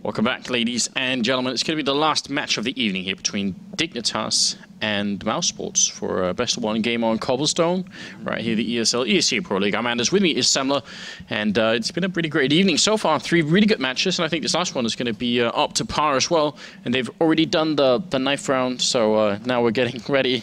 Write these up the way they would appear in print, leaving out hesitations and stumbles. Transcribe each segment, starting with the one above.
Welcome back, ladies and gentlemen. It's going to be the last match of the evening here between Dignitas and mouz for a best of one game on Cobblestone. Right here, the ESL ESEA Pro League. I'm Anders. With me is Semler, and it's been a pretty great evening so far. 3 really good matches, and I think this last one is going to be up to par as well. And they've already done the knife round, so now we're getting ready.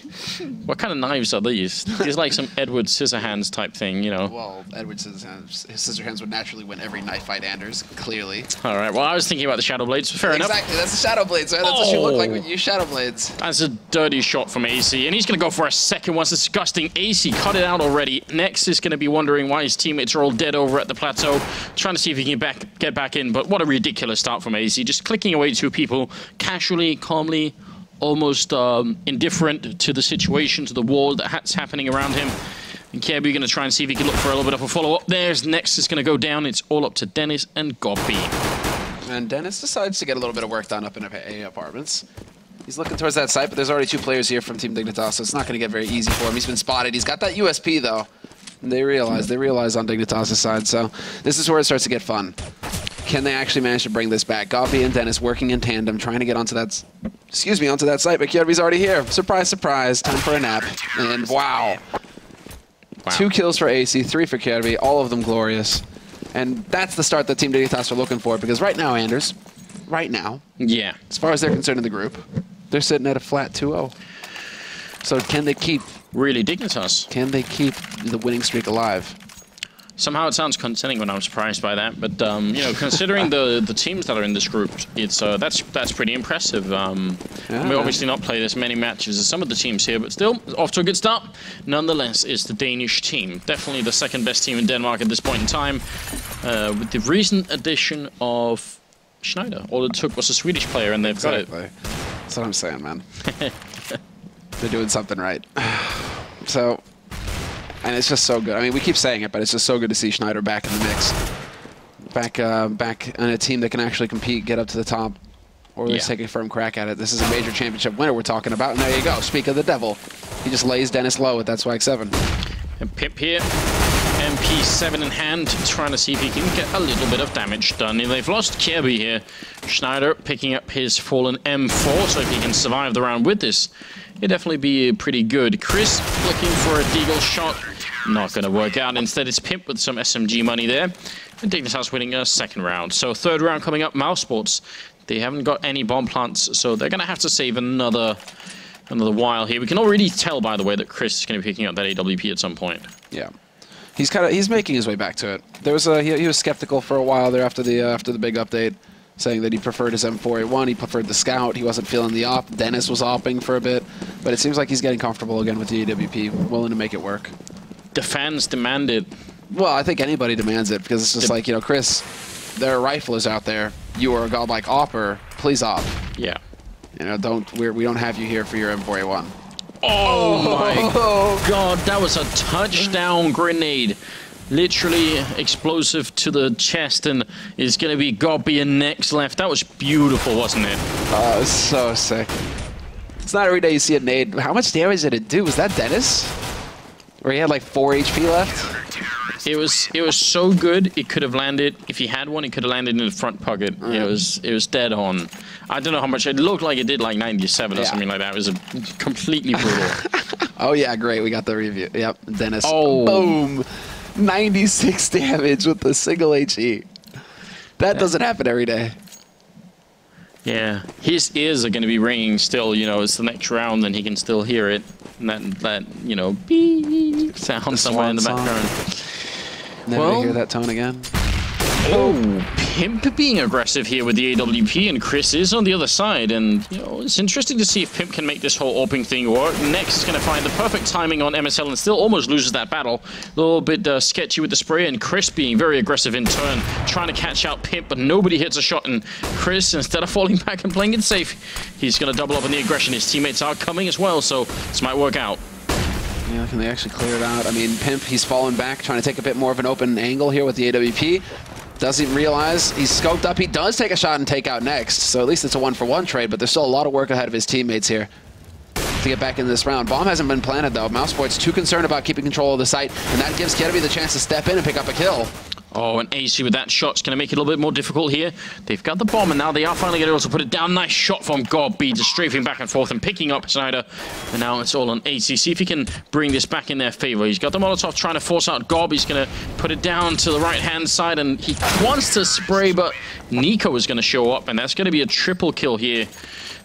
What kind of knives are these? These like some Edward Scissorhands type thing, you know. Well, Edward Scissorhands would naturally win every knife fight, Anders, clearly. All right, well, I was thinking about the Shadow Blades. Fair enough. Exactly, that's the Shadow Blades, right? That's what you look like when you use Shadow Blades. That's a dirty shot from AC, and he's going to go for a second one. Disgusting. AC cut it out already. Next is going to be wondering why his teammates are all dead over at the plateau, trying to see if he can get back in, but what a ridiculous start from AC. Just clicking away 2 people, casually, calmly, almost indifferent to the situation, to the war that's happening around him. And Cbble going to try and see if he can look for a little bit of a follow-up. There's Next is going to go down. It's all up to Dennis and Goppy. And Dennis decides to get a little bit of work done up in A Apartments. He's looking towards that site, but there's already 2 players here from Team Dignitas, so it's not going to get very easy for him. He's been spotted. He's got that USP, though. And they realize on Dignitas' side, so this is where it starts to get fun. Can they actually manage to bring this back? Goppy and Dennis working in tandem, trying to get onto that, onto that site, but Kjærby's already here. Surprise, surprise, time for a nap. And wow. 2 kills for AC, 3 for Cbble, all of them glorious. And that's the start that Team Dignitas are looking for, because right now, Anders, yeah, as far as they're concerned in the group, they're sitting at a flat 2-0. So can they keep... Really, Dignitas. Can they keep the winning streak alive? Somehow it sounds condescending when I'm surprised by that, but you know, considering the teams that are in this group, it's that's pretty impressive. We obviously not play as many matches as some of the teams here, but still off to a good start. Nonetheless, it's the Danish team, definitely the 2nd best team in Denmark at this point in time, with the recent addition of Schneider. All it took was a Swedish player, and they've got it. That's what I'm saying, man. They're doing something right. So. And it's just so good. I mean, we keep saying it, but it's just so good to see Schneider back in the mix. Back on a team that can actually compete, get up to the top, or at least take a firm crack at it. This is a major championship winner we're talking about, and there you go. Speak of the devil. He just lays Dennis low with that swag 7. And Pip here, MP7 in hand, trying to see if he can get a little bit of damage done. They've lost Cbble here. Schneider picking up his fallen M4, so if he can survive the round with this, it'd definitely be pretty good. Chris looking for a deagle shot. Not going to work out. Instead, it's Pimp with some SMG money there. And Dignitas winning a 2nd round. So 3rd round coming up, mouz. They haven't got any bomb plants, so they're going to have to save another while here. We can already tell, by the way, that Chris is going to be picking up that AWP at some point. Yeah. He's making his way back to it. There was he was skeptical for a while there after the big update, saying that he preferred his M4A1, he preferred the Scout, he wasn't feeling the op. Dennis was opping for a bit, but it seems like he's getting comfortable again with the AWP, willing to make it work. The fans demand it. Well, I think anybody demands it, because it's just like, you know, Chris, there are riflers out there. You are a godlike opper. Please op. Yeah. You know, we don't have you here for your M4A1. Oh my God, that was a touchdown grenade. Literally explosive to the chest, and is going to be Goppy and Next left. That was beautiful, wasn't it? Oh, it was so sick. It's not every day you see a nade. How much damage did it do? Was that Dennis? Where he had like 4 HP left? It was so good. It could have landed, if he had one, it could have landed in the front pocket. It was dead on. I don't know how much. It looked like it did like 97 or something like that. It was completely brutal. Oh yeah, great. We got the review. Yep, Dennis. Oh, boom. 96 damage with the single HE. That doesn't happen every day. Yeah, his ears are going to be ringing still. You know, it's the next round, and he can still hear it. And that you know, beep sound somewhere in the background. Never hear that tone again. Oh, Pimp being aggressive here with the AWP, and Chris is on the other side. And, you know, it's interesting to see if Pimp can make this whole opening thing work. Next is going to find the perfect timing on MSL and still almost loses that battle. A little bit sketchy with the spray, and Chris being very aggressive in turn, trying to catch out Pimp, but nobody hits a shot. And Chris, instead of falling back and playing it safe, he's going to double up on the aggression. His teammates are coming as well, so this might work out. Yeah, can they actually clear it out? I mean, Pimp, he's fallen back, trying to take a bit more of an open angle here with the AWP. Doesn't realize he's scoped up. He does take a shot and take out Next, so at least it's a 1-for-1 trade, but there's still a lot of work ahead of his teammates here to get back in this round. Bomb hasn't been planted, though. mouz too concerned about keeping control of the site, and that gives Cbble the chance to step in and pick up a kill. Oh, and AC with that shot's going to make it a little bit more difficult here. They've got the bomb, and now they are finally going to be able to put it down. Nice shot from Gobby, just strafing back and forth and picking up Snyder. And now it's all on AC. See if he can bring this back in their favor. He's got the Molotov trying to force out Gob. He's going to put it down to the right-hand side, and he wants to spray, but Nico is going to show up, and that's going to be a triple kill here.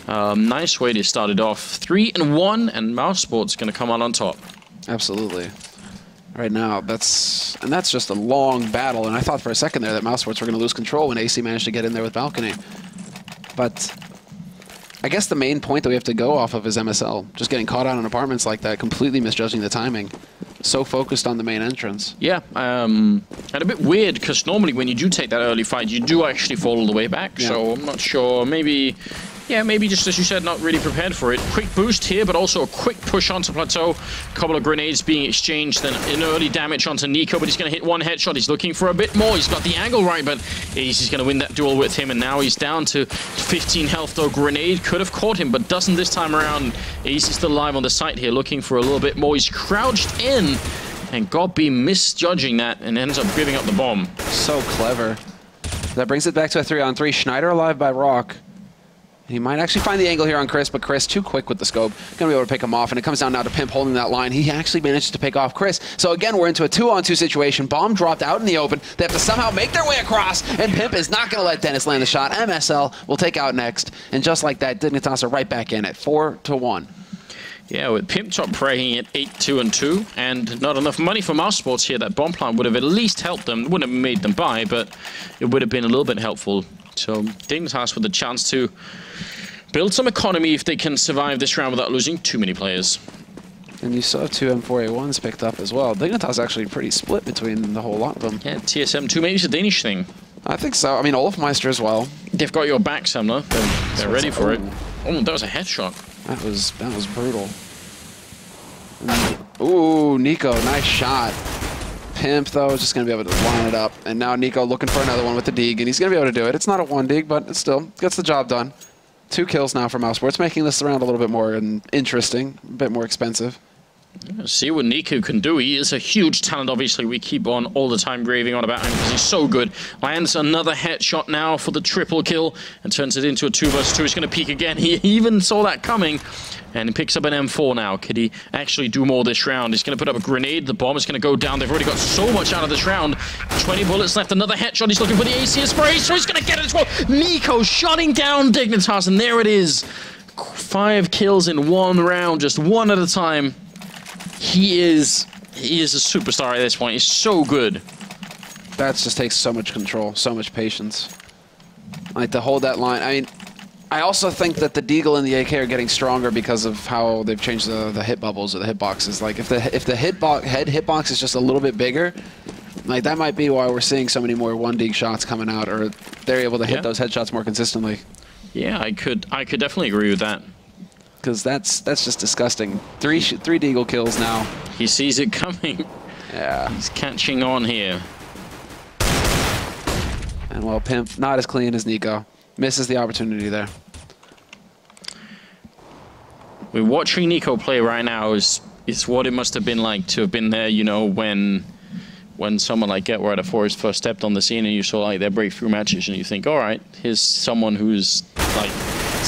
Nice way to start it off. 3-1, and mousesport's going to come out on top. Absolutely. Right now, that's just a long battle, and I thought for a second there that mousesports were going to lose control when AC managed to get in there with balcony. But I guess the main point that we have to go off of is MSL. Just getting caught out in apartments like that, completely misjudging the timing. So focused on the main entrance. Yeah, and a bit weird, because normally when you do take that early fight, you do actually fall all the way back, so I'm not sure. Maybe just as you said, not really prepared for it. Quick boost here, but also a quick push onto Plateau. A couple of grenades being exchanged, then an early damage onto Nico, but he's going to hit one headshot. He's looking for a bit more. He's got the angle right, but he's going to win that duel with him, and now he's down to 15 health, though. Grenade could have caught him, but doesn't this time around. Ace is still alive on the site here, looking for a little bit more. He's crouched in, and Gobby misjudging that and ends up giving up the bomb. So clever. That brings it back to a 3-on-3. Schneider alive by Rock. He might actually find the angle here on Chris, but Chris too quick with the scope. Gonna be able to pick him off, and it comes down now to Pimp holding that line. He actually managed to pick off Chris. So again, we're into a 2-on-2 situation. Bomb dropped out in the open. They have to somehow make their way across, and Pimp is not gonna let Dennis land the shot. MSL will take out next, and just like that, Dignitas are right back in it, 4-1. Yeah, with Pimp top praying at 8-2-2, and not enough money for mousesports here. That bomb plant would have at least helped them. Wouldn't have made them buy, but it would have been a little bit helpful. So Dignitas with the chance to build some economy if they can survive this round without losing too many players. And you saw 2 M4A1s picked up as well. Dignitas actually pretty split between the whole lot of them. Yeah, TSM2, maybe it's a Danish thing. I think so. I mean, Olafmeister as well. They've got your back, Semler. They're ready for it. Oh, that was a headshot. That was brutal. Ooh, Nico, nice shot. Pimp, though, is just going to be able to line it up. And now Nico looking for another one with the dig, and he's going to be able to do it. It's not a 1 dig, but it still gets the job done. 2 kills now for mousesports, making this round a little bit more interesting, a bit more expensive. See what Nico can do. He is a huge talent, obviously. We keep on all the time raving on about him because he's so good. Lands another headshot now for the triple kill and turns it into a 2 vs 2. He's going to peek again. He even saw that coming and he picks up an M4 now. Could he actually do more this round? He's going to put up a grenade. The bomb is going to go down. They've already got so much out of this round. 20 bullets left. Another headshot. He's looking for the AC spray, so he's going to get it as well. Nico shutting down Dignitas, and there it is. 5 kills in 1 round, just 1 at a time. He is a superstar at this point. He's so good. That just takes so much control, so much patience. Like, to hold that line. I mean, I also think that the Deagle and the AK are getting stronger because of how they've changed the hit bubbles or the hitboxes. like, if the head hitbox is just a little bit bigger, like, that might be why we're seeing so many more 1 dig shots coming out, or they're able to hit those headshots more consistently. Yeah, I could definitely agree with that. Because that's just disgusting. 3 Deagle kills now. He sees it coming. Yeah. He's catching on here. And well, Pimp, not as clean as Nico. Misses the opportunity there. We're watching Nico play right now is what it must have been like to have been there, you know, when someone like Get Right at Forest first stepped on the scene and you saw like their breakthrough matches and you think, all right, here's someone who's like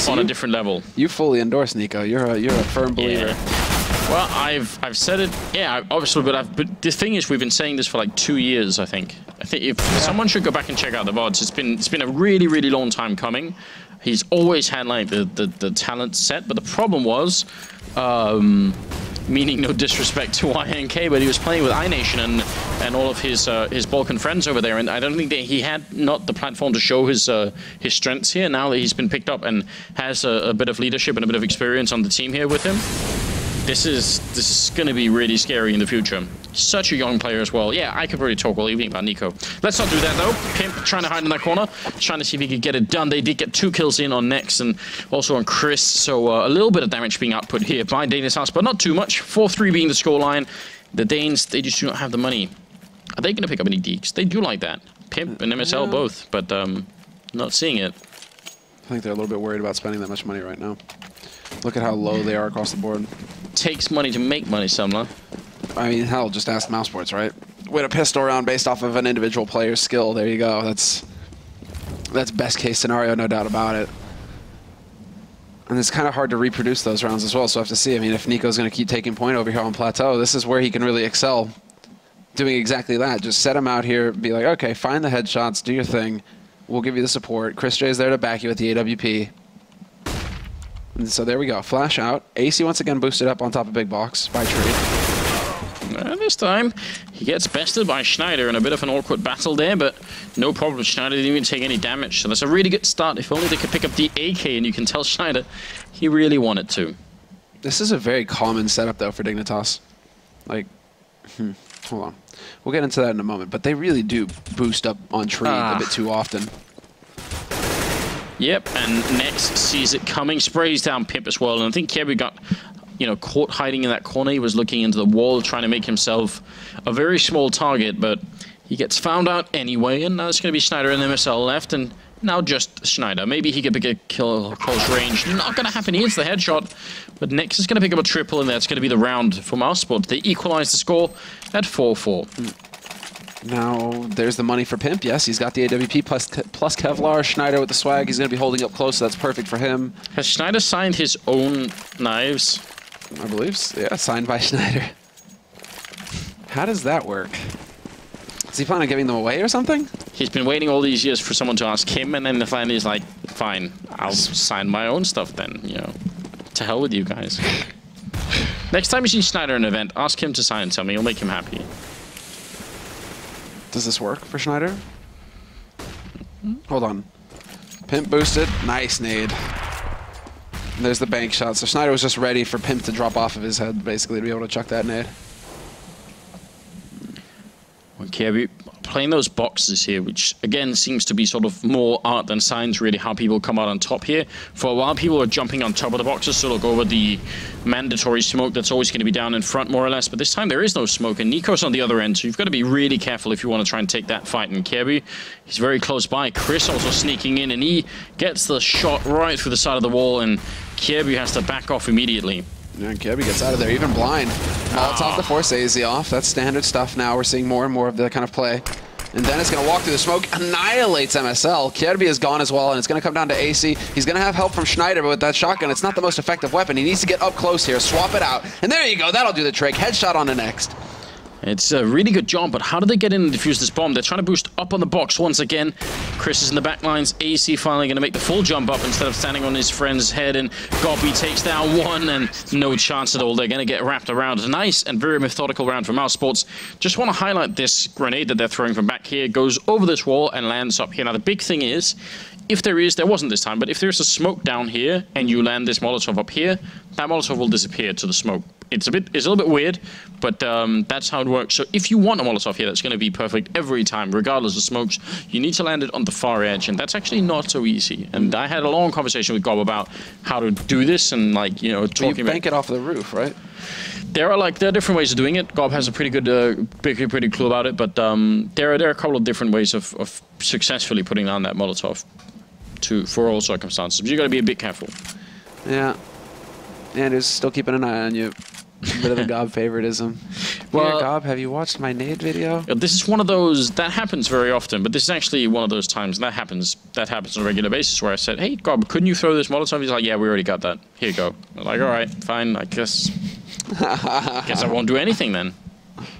on a different level. You fully endorse Nico. You're a firm believer. Yeah. Well, I've said it, yeah, obviously, but the thing is, we've been saying this for like 2 years, I think. I think if someone should go back and check out the VODs, it's been a really, really long time coming. He's always had like the talent set, but the problem was, meaning no disrespect to YNK, but he was playing with iNation and all of his Balkan friends over there, and I don't think that he had not the platform to show his strengths here. Now that he's been picked up and has a bit of leadership and a bit of experience on the team here with him, this is going to be really scary in the future. Such a young player as well. Yeah, I could really talk all evening about Nico. Let's not do that though. Pimp trying to hide in that corner, trying to see if he could get it done. They did get 2 kills in on Nex and also on Chris, so a little bit of damage being output here by Dignitas, but not too much. 4-3 being the scoreline. The Danes, they just do not have the money. Are they going to pick up any deeks? They do like that. Pimp and MSL both, but not seeing it. I think they're a little bit worried about spending that much money right now. Look at how low they are across the board. Takes money to make money, Sumler. I mean, hell, just ask mousesports, right? win a pistol round based off of an individual player's skill. There you go. That's best case scenario, no doubt about it. And it's kind of hard to reproduce those rounds as well, so I have to see. I mean, if Nico's going to keep taking point over here on Plateau, this is where he can really excel, doing exactly that. Just set him out here, be like, okay, find the headshots, do your thing. We'll give you the support. Chris J is there to back you at the AWP. And so there we go. Flash out. AC once again boosted up on top of Big Box by trade. This time, he gets bested by Schneider in a bit of an awkward battle there, but no problem. Schneider didn't even take any damage, so that's a really good start. If only they could pick up the AK, and you can tell Schneider he really wanted to. This is a very common setup, though, for Dignitas. Like, hold on. We'll get into that in a moment, but they really do boost up on tree a bit too often. Yep, and Next sees it coming, sprays down Pimp as well, and I think Kirby got, you know, caught hiding in that corner. He was looking into the wall, trying to make himself a very small target, but he gets found out anyway, and now it's going to be Schneider and MSL left, and now just Schneider. Maybe he could pick a kill close range. Not going to happen. He hits the headshot, but Next is going to pick up a triple, and that's going to be the round for mousesports. They equalize the score at 4-4. Now, there's the money for Pimp. Yes, he's got the AWP plus Kevlar. Schneider with the swag. He's going to be holding up close, so that's perfect for him. Has Schneider signed his own knives? I believe so. Yeah, signed by Schneider. How does that work? Is he planning on giving them away or something? He's been waiting all these years for someone to ask him, and then finally he's like, fine, I'll sign my own stuff then, you know. To hell with you guys. Next time you see Schneider in an event, ask him to sign something. It'll make him happy. Does this work for Schneider? Hold on. Pimp boosted. Nice nade. And there's the bank shot. So Schneider was just ready for Pimp to drop off of his head, basically, to be able to chuck that nade. Okay, playing those boxes here, which again seems to be sort of more art than science, really, how people come out on top here. For a while, people are jumping on top of the boxes to look over the mandatory smoke that's always going to be down in front, more or less. But this time, there is no smoke, and Nico's on the other end, so you've got to be really careful if you want to try and take that fight. And Kirby, he's very close by. Chris also sneaking in, and he gets the shot right through the side of the wall, and Kirby has to back off immediately. Yeah, and Kirby gets out of there, even blind. Molotov to force AZ off. That's standard stuff now. We're seeing more and more of that kind of play. And Dennis going to walk through the smoke, annihilates MSL. Kirby is gone as well, and it's going to come down to AC. He's going to have help from Schneider, but with that shotgun, it's not the most effective weapon. He needs to get up close here, swap it out. And there you go. That'll do the trick. Headshot on the Next. It's a really good job, but how do they get in and defuse this bomb? They're trying to boost up on the box once again. Chris is in the back lines. AC finally going to make the full jump up instead of standing on his friend's head, and Gobby takes down one, and no chance at all. They're going to get wrapped around. A nice and very methodical round from mousesports. Just want to highlight this grenade that they're throwing from back here. Goes over this wall and lands up here. Now, the big thing is, if there wasn't this time, but if there's a smoke down here and you land this Molotov up here, that Molotov will disappear to the smoke. It's a little bit weird, but that's how it works. So if you want a Molotov here, that's going to be perfect every time, regardless of smokes. You need to land it on the far edge, and that's actually not so easy. And I had a long conversation with Gob about how to do this, and like, you know, talking about... bank it off the roof, right? There are different ways of doing it. Gob has a pretty good, pretty clue about it, but there are a couple of different ways of successfully putting down that Molotov for all circumstances. But you got to be a bit careful. Yeah. And is still keeping an eye on you. A bit of a Gob favoritism. Well, here, Gob, have you watched my nade video? This is one of those that happens very often, but this is actually one of those times that happens on a regular basis where I said, "Hey, Gob, couldn't you throw this Molotov?" He's like, "Yeah, we already got that. Here you go." I'm like, "All right, fine. I guess I won't do anything then."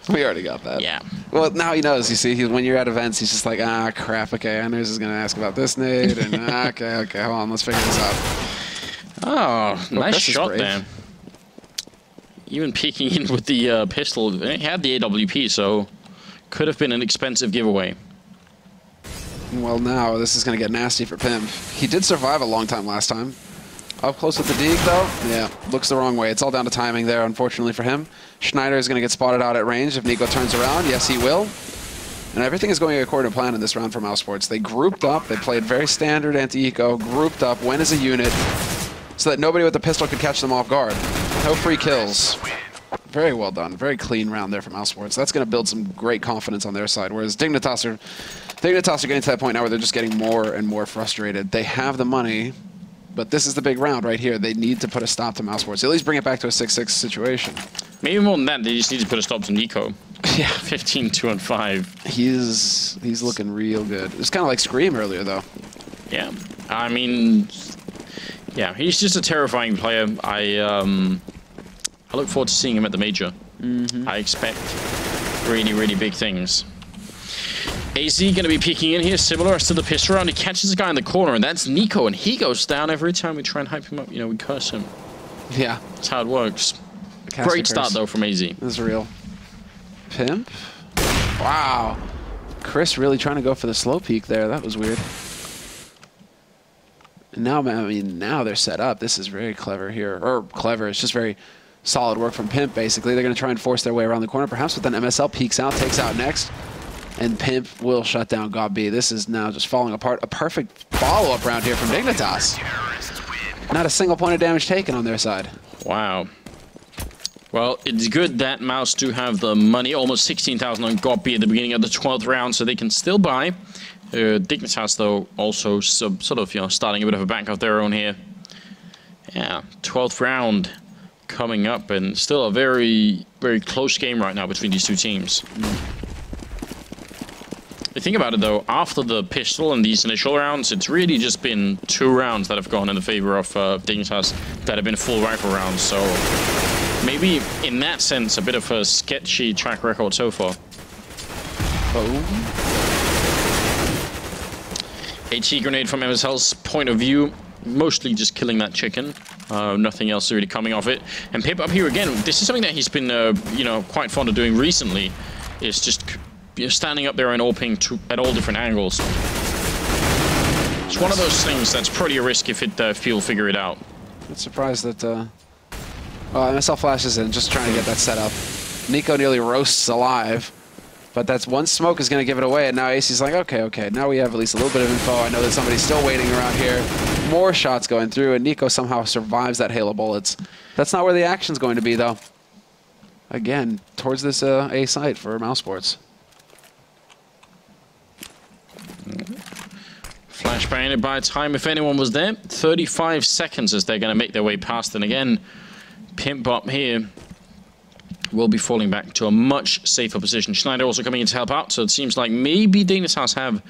We already got that. Yeah. Well, now he knows. You see, when you're at events, he's just like, "Ah, crap. Okay, I know he's going to ask about this nade, and okay, hold on, let's figure this out." Oh, nice shot there. Even peeking in with the pistol. He had the AWP, so could have been an expensive giveaway. Well, now this is going to get nasty for Pimp. He did survive a long time last time. Up close with the dig, though. Yeah, looks the wrong way. It's all down to timing there, unfortunately for him. Schneider is going to get spotted out at range if Nico turns around. Yes, he will. And everything is going according to plan in this round for mousesports. They grouped up. They played very standard anti-eco. Grouped up, went as a unit, so that nobody with the pistol could catch them off guard. No free kills. Very well done. Very clean round there from mousesports. That's going to build some great confidence on their side, whereas Dignitas are getting to that point now where they're just getting more and more frustrated. They have the money, but this is the big round right here. They need to put a stop to mousesports. At least bring it back to a 6-6 situation. Maybe more than that, they just need to put a stop to Nico. Yeah. 15, 2, and 5. He's looking real good. It's kind of like Scream earlier, though. Yeah. I mean, yeah, he's just a terrifying player. I look forward to seeing him at the major. I expect really, really big things. AZ going to be peeking in here, similar to the pistol round. He catches a guy in the corner, and that's Nico, and he goes down every time we try and hype him up. You know, we curse him. Yeah. That's how it works. Great start, though, from AZ. This is real. Pimp? Wow. Chris really trying to go for the slow peek there. That was weird. And now, I mean, now they're set up. This is very clever here. Or clever. It's just very solid work from Pimp, basically. They're going to try and force their way around the corner, perhaps with an MSL. Peeks out, takes out next. And Pimp will shut down Cbble. This is now just falling apart. A perfect follow-up round here from Dignitas. Not a single point of damage taken on their side. Wow. Well, it's good that mouz do have the money, almost 16,000 on Cbble at the beginning of the 12th round, so they can still buy. Dignitas, though, also sort of, you know, starting a bit of a bank of their own here. Yeah, 12th round coming up, and still a very, very close game right now between these two teams. You think about it, though, after the pistol and these initial rounds, it's really just been 2 rounds that have gone in the favor of Dignitas that have been full rifle rounds, so maybe in that sense a bit of a sketchy track record so far. HE grenade from MSL's point of view, mostly just killing that chicken. Nothing else really coming off it. And Pip up here again, this is something that he's been, you know, quite fond of doing recently, is just standing up there and AWPing at all different angles. It's one of those things that's pretty a risk if people figure it out. I'm surprised that MSL flashes in, just trying to get that set up. Nico nearly roasts alive, but that's one smoke is going to give it away, and now AC's like, okay, now we have at least a little bit of info. I know that somebody's still waiting around here. More shots going through, and Nico somehow survives that hail of bullets. That's not where the action's going to be, though. Again, towards this A site for mousesports. Flashbang by time if anyone was there. 35 seconds as they're going to make their way past, and again, Pimp up here will be falling back to a much safer position. Schneider also coming in to help out, so it seems like maybe Dignitas have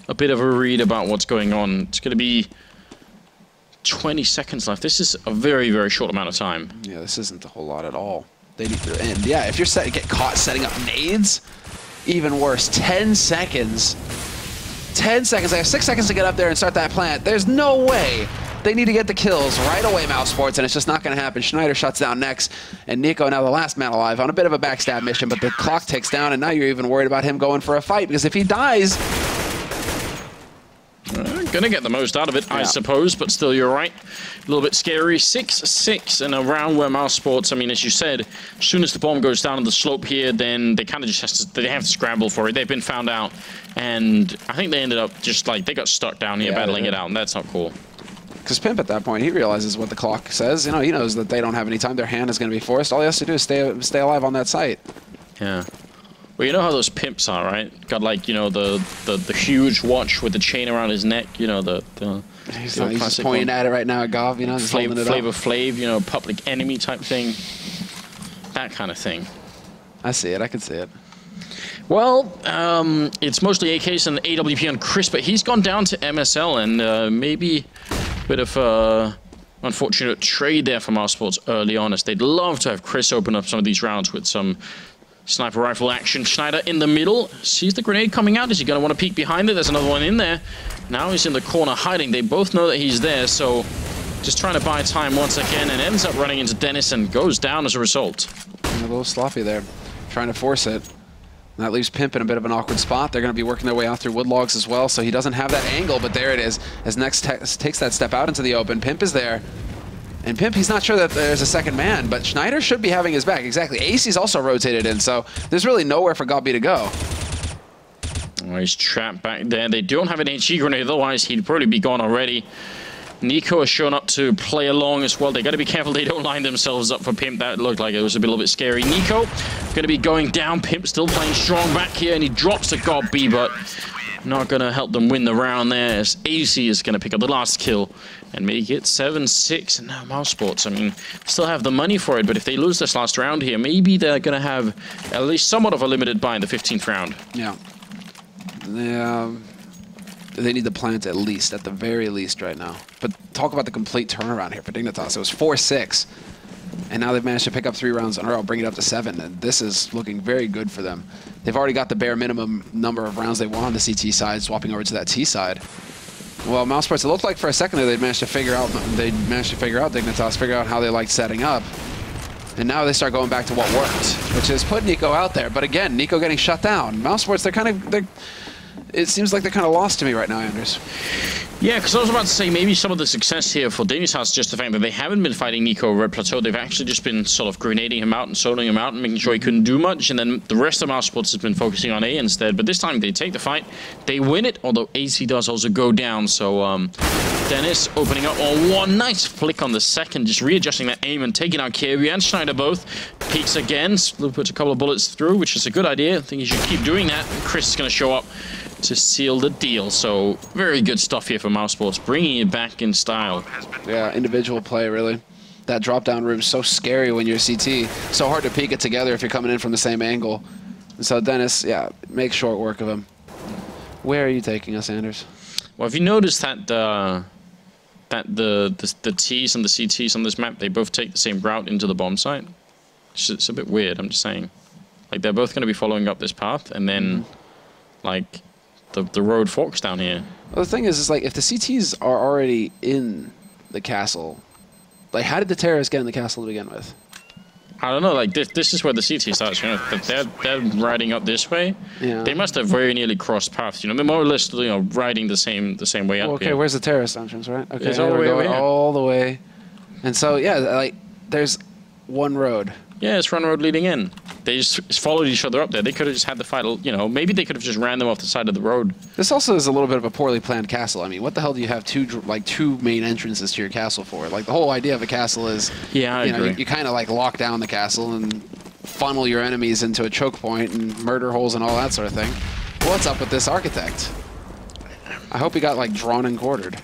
a bit of a read about what's going on. It's going to be 20 seconds left. This is a very, very short amount of time. Yeah, this isn't a whole lot at all. They need to end. Yeah, if you're get caught setting up nades, even worse. 10 seconds. 10 seconds. They have 6 seconds to get up there and start that plant. There's no way. They need to get the kills right away, mousesports, and it's just not going to happen. Schneider shuts down next, and Nico now the last man alive on a bit of a backstab mission, but the clock ticks down, and now you're even worried about him going for a fight, because if he dies... Gonna get the most out of it, yeah. I suppose, but still, you're right. A little bit scary. 6-6 in a round where mousesports, I mean, as you said, as soon as the bomb goes down on the slope here, then they kind of just have to scramble for it. They've been found out, and I think they ended up just like, they got stuck down here battling it out, and that's not cool. Because Pimp at that point, he realizes what the clock says. You know, he knows that they don't have any time. Their hand is going to be forced. All he has to do is stay alive on that site. Yeah. Well, you know how those pimps are, right? Got like, you know, the huge watch with the chain around his neck. You know, he's just pointing at it right now at Gov. You know, just holding it up. Flavor Flav, you know, Public Enemy type thing. That kind of thing. I see it. I can see it. Well, it's mostly AKs and AWP on Chris, but he's gone down to MSL, and maybe a bit of unfortunate trade there for mousesports early on, as they'd love to have Chris open up some of these rounds with some sniper rifle action. Schneider in the middle, sees the grenade coming out. Is he going to want to peek behind it? There's another one in there. Now he's in the corner hiding. They both know that he's there, so just trying to buy time once again, and ends up running into Dennis and goes down as a result. A little sloppy there, trying to force it. And that leaves Pimp in a bit of an awkward spot. They're going to be working their way out through wood logs as well, so he doesn't have that angle, but there it is. As Next takes that step out into the open, Pimp is there. And Pimp, he's not sure that there's a second man, but Schneider should be having his back. Exactly. AC's also rotated in, so there's really nowhere for Cbble to go. Oh, he's trapped back there. They don't have an HE grenade, otherwise he'd probably be gone already. Nico has shown up to play along as well. They got to be careful they don't line themselves up for Pimp. That looked like it was a little bit scary. Nico going to be going down. Pimp still playing strong back here, and he drops to Cbble, but not going to help them win the round there, as AC is going to pick up the last kill and make it 7-6. And now mousesports, I mean, still have the money for it, but if they lose this last round here, maybe they're going to have at least somewhat of a limited buy in the 15th round. Yeah. They need to plant at the very least right now. But talk about the complete turnaround here for Dignitas. It was 4-6, and now they've managed to pick up 3 rounds in a row, bring it up to 7, and this is looking very good for them. They've already got the bare minimum number of rounds they want on the CT side, swapping over to that T side. Well, mousesports, it looked like for a second there they'd managed to figure out Dignitas, figure out how they liked setting up. And now they start going back to what worked, which is put Nico out there. But again, Nico getting shut down. Mousesports, it seems like they're kind of lost to me right now, Anders. Yeah, because I was about to say maybe some of the success here for Dignitas is just the fact that they haven't been fighting Nico Red Plateau. They've actually just been sort of grenading him out and soloing him out and making sure he couldn't do much. And then the rest of mousesports has been focusing on A instead. But this time they take the fight. They win it, although AC does also go down. So Dennis opening up on one nice flick on the second, just readjusting that aim and taking out Kirby and Schneider both. Peeks again, puts a couple of bullets through, which is a good idea. I think he should keep doing that. Chris is going to show up to seal the deal. So very good stuff here for mousesports, bringing it back in style. Yeah, individual play, really. That drop-down room is so scary when you're CT. So hard to peek it together if you're coming in from the same angle. And so Dennis, yeah, make short work of him. Where are you taking us, Anders? Well, have you noticed that the T's and the CTs on this map, they both take the same route into the bomb site? It's a bit weird, I'm just saying. Like, they're both going to be following up this path, and then, like, the road forks down here. Well, the thing is like, if the CTs are already in the castle, like, how did the terrorists get in the castle to begin with? I don't know, like, this is where the CT starts, you know, they're riding up this way. Yeah. They must have very nearly crossed paths, you know, they're more or less, you know, riding the same way up well, okay, here. where's the terrorist entrance, right? Okay, it's all the way over here. All the way. And so, yeah, like, there's one road. Yeah, it's one road leading in. They just followed each other up there. They could have just had the fight, you know, maybe they could have just ran them off the side of the road. This also is a little bit of a poorly planned castle. I mean, what the hell do you have two main entrances to your castle for? Like, the whole idea of a castle is, yeah, I agree. You kind of like lock down the castle and funnel your enemies into a choke point and murder holes and all that sort of thing. What's up with this architect? I hope he got like drawn and quartered.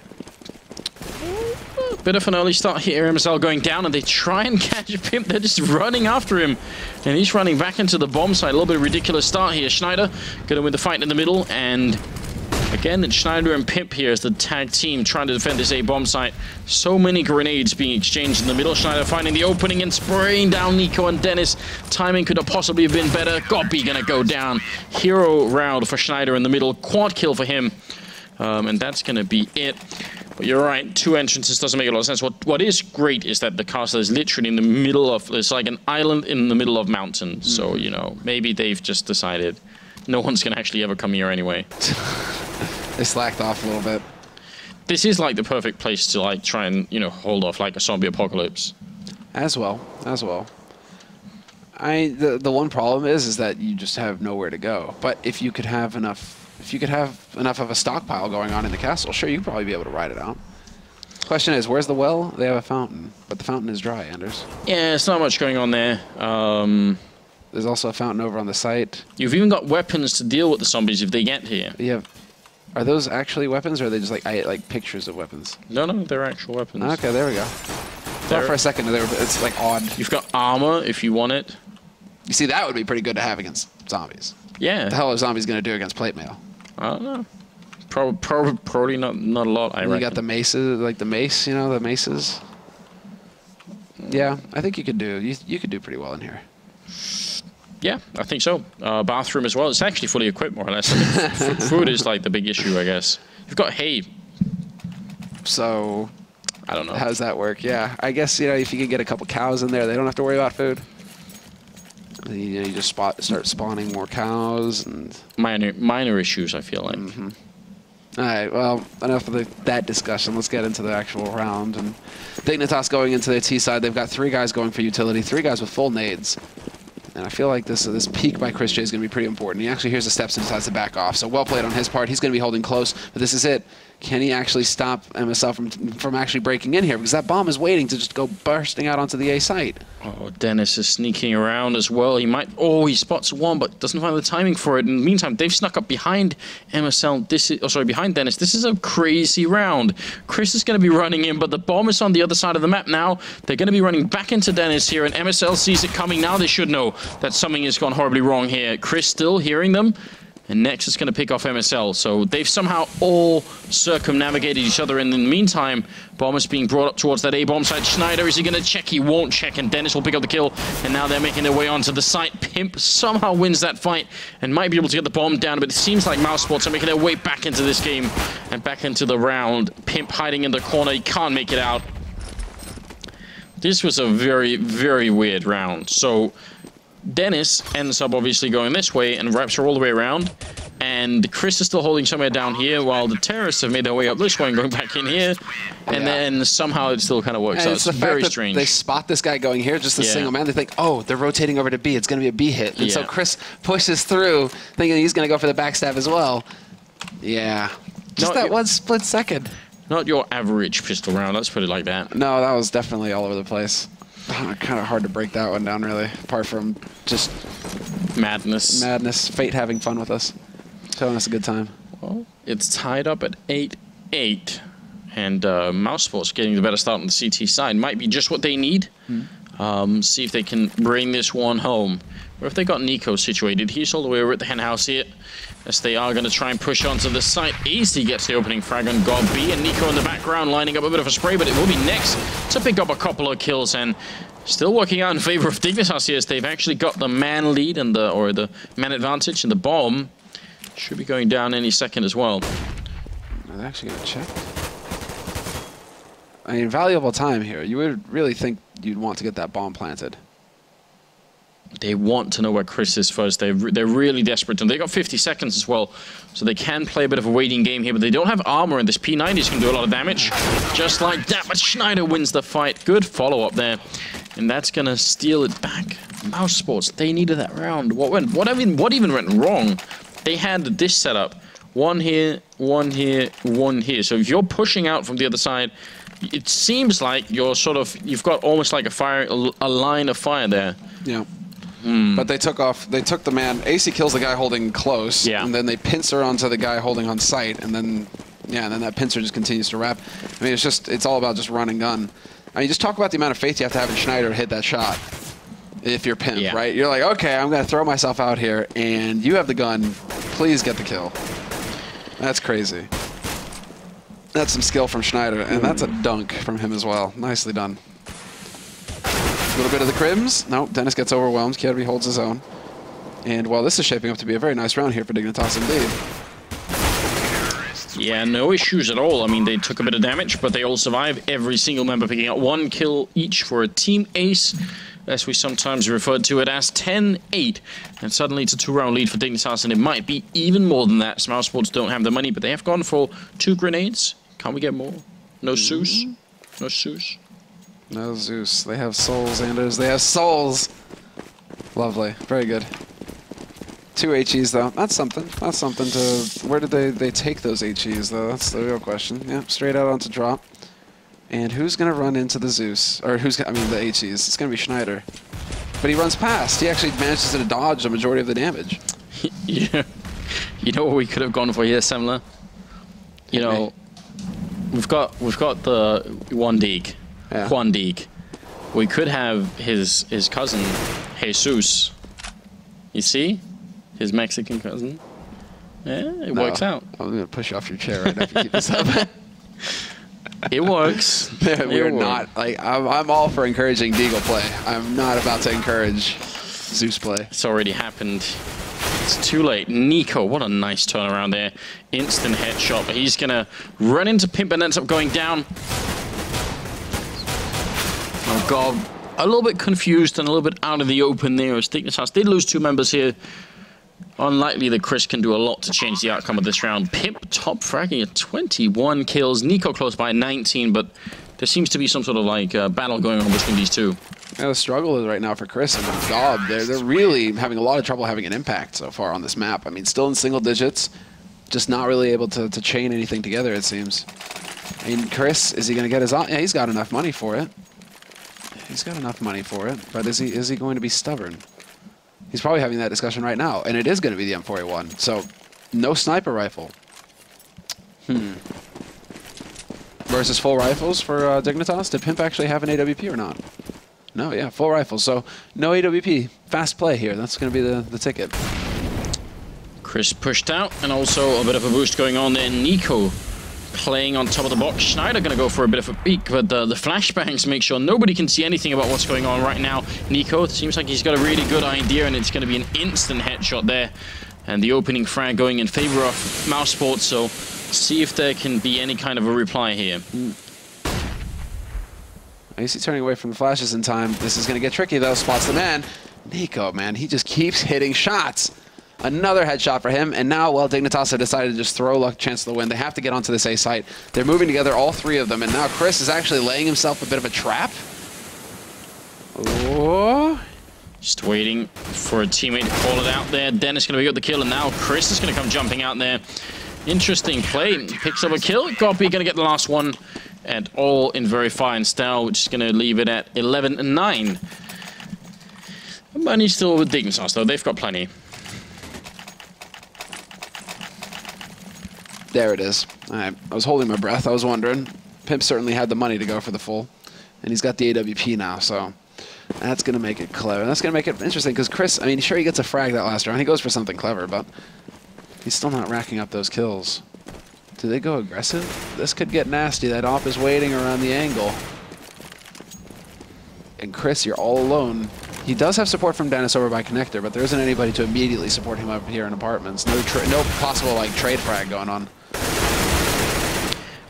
Bit of an early start here, MSL going down, and they try and catch Pimp. They're just running after him, and he's running back into the bomb site. A little bit of a ridiculous start here. Schneider going to win the fight in the middle, and again, it's Schneider and Pimp here as the tag team trying to defend this A bomb site. So many grenades being exchanged in the middle. Schneider finding the opening and spraying down Nico and Dennis. Timing could have possibly have been better. Goppy going to go down. Hero round for Schneider in the middle. Quad kill for him, and that's going to be it. But you're right, 2 entrances doesn't make a lot of sense. What is great is that the castle is literally in the middle of, it's like an island in the middle of mountains. So, you know, maybe they've just decided no one's going to actually ever come here anyway. They slacked off a little bit. This is like the perfect place to like try and, you know, hold off like a zombie apocalypse. As well. The one problem is that you just have nowhere to go. But if you could have enough of a stockpile going on in the castle, sure, you'd probably be able to ride it out. Question is, where's the well? They have a fountain, but the fountain is dry, Anders. Yeah, it's not much going on there. There's also a fountain over on the site. You've even got weapons to deal with the zombies if they get here. Yeah. Are those actually weapons, or are they just like pictures of weapons? No, they're actual weapons. Okay, there we go. Thought for a second it's like odd. You've got armor if you want it. You see, that would be pretty good to have against zombies. Yeah. What the hell are zombies going to do against plate mail? I don't know. Probably not a lot, I reckon. You got the maces, like the mace, you know, the maces. Yeah, I think you could do pretty well in here. Yeah, I think so. Bathroom as well. It's actually fully equipped, more or less. I mean, food is like the big issue, I guess. You've got hay. So, I don't know. How does that work? Yeah, I guess, you know, if you could get a couple cows in there, they don't have to worry about food. You know, you just start spawning more cows and minor issues, I feel like. Mm-hmm. All right, well, enough of that discussion. Let's get into the actual round. And Dignitas going into their T side. They've got 3 guys going for utility, 3 guys with full nades. And I feel like this peek by ChrisJ is going to be pretty important. He actually hears the steps and decides to back off. So well played on his part. He's going to be holding close, but this is it. Can he actually stop MSL from actually breaking in here? Because that bomb is waiting to just go bursting out onto the A site. Oh, Dennis is sneaking around as well. He might... Oh, he spots one, but doesn't find the timing for it. In the meantime, they've snuck up behind MSL. This is... Oh, sorry, behind Dennis. This is a crazy round. Chris is going to be running in, but the bomb is on the other side of the map now. They're going to be running back into Dennis here, and MSL sees it coming. Now they should know that something has gone horribly wrong here. Chris still hearing them. And Nex is going to pick off MSL. So they've somehow all circumnavigated each other. And in the meantime, bomb is being brought up towards that A-bomb site. Schneider, is he going to check? He won't check. And Dennis will pick up the kill. And now they're making their way onto the site. Pimp somehow wins that fight and might be able to get the bomb down. But it seems like mousesports are making their way back into this game and back into the round. Pimp hiding in the corner. He can't make it out. This was a very, very weird round. So Dennis ends up obviously going this way and wraps her all the way around. And Chris is still holding somewhere down here while the terrorists have made their way up this way and going back in here. And then somehow it still kind of works out. It's very strange. They spot this guy going here, just a single man. They think, oh, they're rotating over to B. It's going to be a B hit. And so Chris pushes through, thinking he's going to go for the backstab as well. Yeah. Just that one split second. Not your average pistol round, let's put it like that. No, that was definitely all over the place. Kind of hard to break that one down, really. Apart from just madness. Madness. Fate having fun with us. Showing us a good time. Well, it's tied up at 8-8. And mousesports getting the better start on the CT side. Might be just what they need. See if they can bring this one home. Or if they got Nico situated. He's all the way over at the hen house here. As they are going to try and push onto the site. Easy gets the opening frag on God B, and Nico in the background lining up a bit of a spray, but it will be Nex to pick up a couple of kills, and still working out in favor of Dignitas here, as they've actually got the man lead and the man advantage, and the bomb should be going down any second as well. They're actually going to check. I mean, valuable time here. You would really think you'd want to get that bomb planted. They want to know where Chris is first. They're really desperate. And they got 50 seconds as well. So they can play a bit of a waiting game here. But they don't have armor, and this P90 can do a lot of damage. Just like that. But Schneider wins the fight. Good follow-up there. And that's going to steal it back. mousesports, they needed that round. What even went wrong? They had this setup. One here, one here, one here. So if you're pushing out from the other side, it seems like you've got almost like a line of fire there. Yeah. But they took the man. AC kills the guy holding close, and then they pincer onto the guy holding on sight, and then that pincer just continues to wrap. I mean, it's all about just run and gun. I mean, just talk about the amount of faith you have to have in Schneider to hit that shot. If you're Pimp, right? You're like, okay, I'm gonna throw myself out here, and you have the gun. Please get the kill. That's crazy. That's some skill from Schneider, and that's a dunk from him as well. Nicely done. A little bit of the crims. Nope, Dennis gets overwhelmed. Kirby holds his own. And while this is shaping up to be a very nice round here for Dignitas indeed. Yeah, no issues at all. I mean, they took a bit of damage, but they all survive. Every single member picking up one kill each for a team ace, as we sometimes refer to it as 10-8. And suddenly it's a 2-round lead for Dignitas, and it might be even more than that. mousesports don't have the money, but they have gone for 2 grenades. Can't we get more? No Zeus? No Zeus? No Zeus. They have souls, Anders. They have souls. Lovely. Very good. 2 HEs, though. That's something. That's something to... Where did they take those HEs, though? That's the real question. Yeah, straight out onto drop. And who's going to run into the Zeus? Or the HEs. It's going to be Schneider. But he runs past. He actually manages to dodge the majority of the damage. Yeah. You know what we could have gone for here, Semler? You know, we've got the Juan Dig. We could have his cousin, Jesus. You see? His Mexican cousin. Yeah, it works out. I'm going to push you off your chair right now if you keep this up. It works. We're not, like, I'm all for encouraging Deagle play. I'm not about to encourage Zeus play. It's already happened. It's too late. Nico, what a nice turnaround there. Instant headshot, but he's going to run into Pimp and ends up going down. Oh, God. A little bit confused and a little bit out of the open there as Dignitas did lose 2 members here. Unlikely that Chris can do a lot to change the outcome of this round. Pimp top fragging at 21 kills. Nico close by 19, but there seems to be some sort of like battle going on between these two. Yeah, the struggle is right now for Chris and Gob. They're really having a lot of trouble having an impact so far on this map. I mean, still in single digits, just not really able to chain anything together, it seems. I mean, Chris, is he going to get his... Yeah, he's got enough money for it. He's got enough money for it, but is he going to be stubborn? He's probably having that discussion right now, and it is going to be the M4A1. So, no sniper rifle. Versus full rifles for Dignitas. Did Pimp actually have an AWP or not? No, yeah, full rifles. So, no AWP. Fast play here. That's going to be the ticket. Chris pushed out, and also a bit of a boost going on there. Nico playing on top of the box. Schneider going to go for a bit of a peek, but the flashbangs make sure nobody can see anything about what's going on right now. Nico, it seems like he's got a really good idea, and it's going to be an instant headshot there. And the opening frag going in favor of mouzsports, so see if there can be any kind of a reply here. I see turning away from the flashes in time. This is going to get tricky, though. Spots the man. Nico, man, he just keeps hitting shots. Another headshot for him, and now, well, Dignitas have decided to just throw luck chance of the win. They have to get onto this A site. They're moving together, all three of them, and now Chris is actually laying himself a bit of a trap. Oh. Just waiting for a teammate to call it out there. Dennis going to get the kill, and now Chris is going to come jumping out there. Interesting play. Picks up a kill. Goppy going to get the last one, and all in very fine style, which is going to leave it at 11-9. Money still with Dignitas, though. They've got plenty. There it is. I was holding my breath. I was wondering. Pimp certainly had the money to go for the full, and he's got the AWP now, so that's going to make it clever. That's going to make it interesting, because Chris, I mean, sure, he gets a frag that last round. He goes for something clever, but he's still not racking up those kills. Do they go aggressive? This could get nasty. That op is waiting around the angle. And Chris, you're all alone. He does have support from Dennis over by connector, but there isn't anybody to immediately support him up here in apartments. No possible like trade frag going on.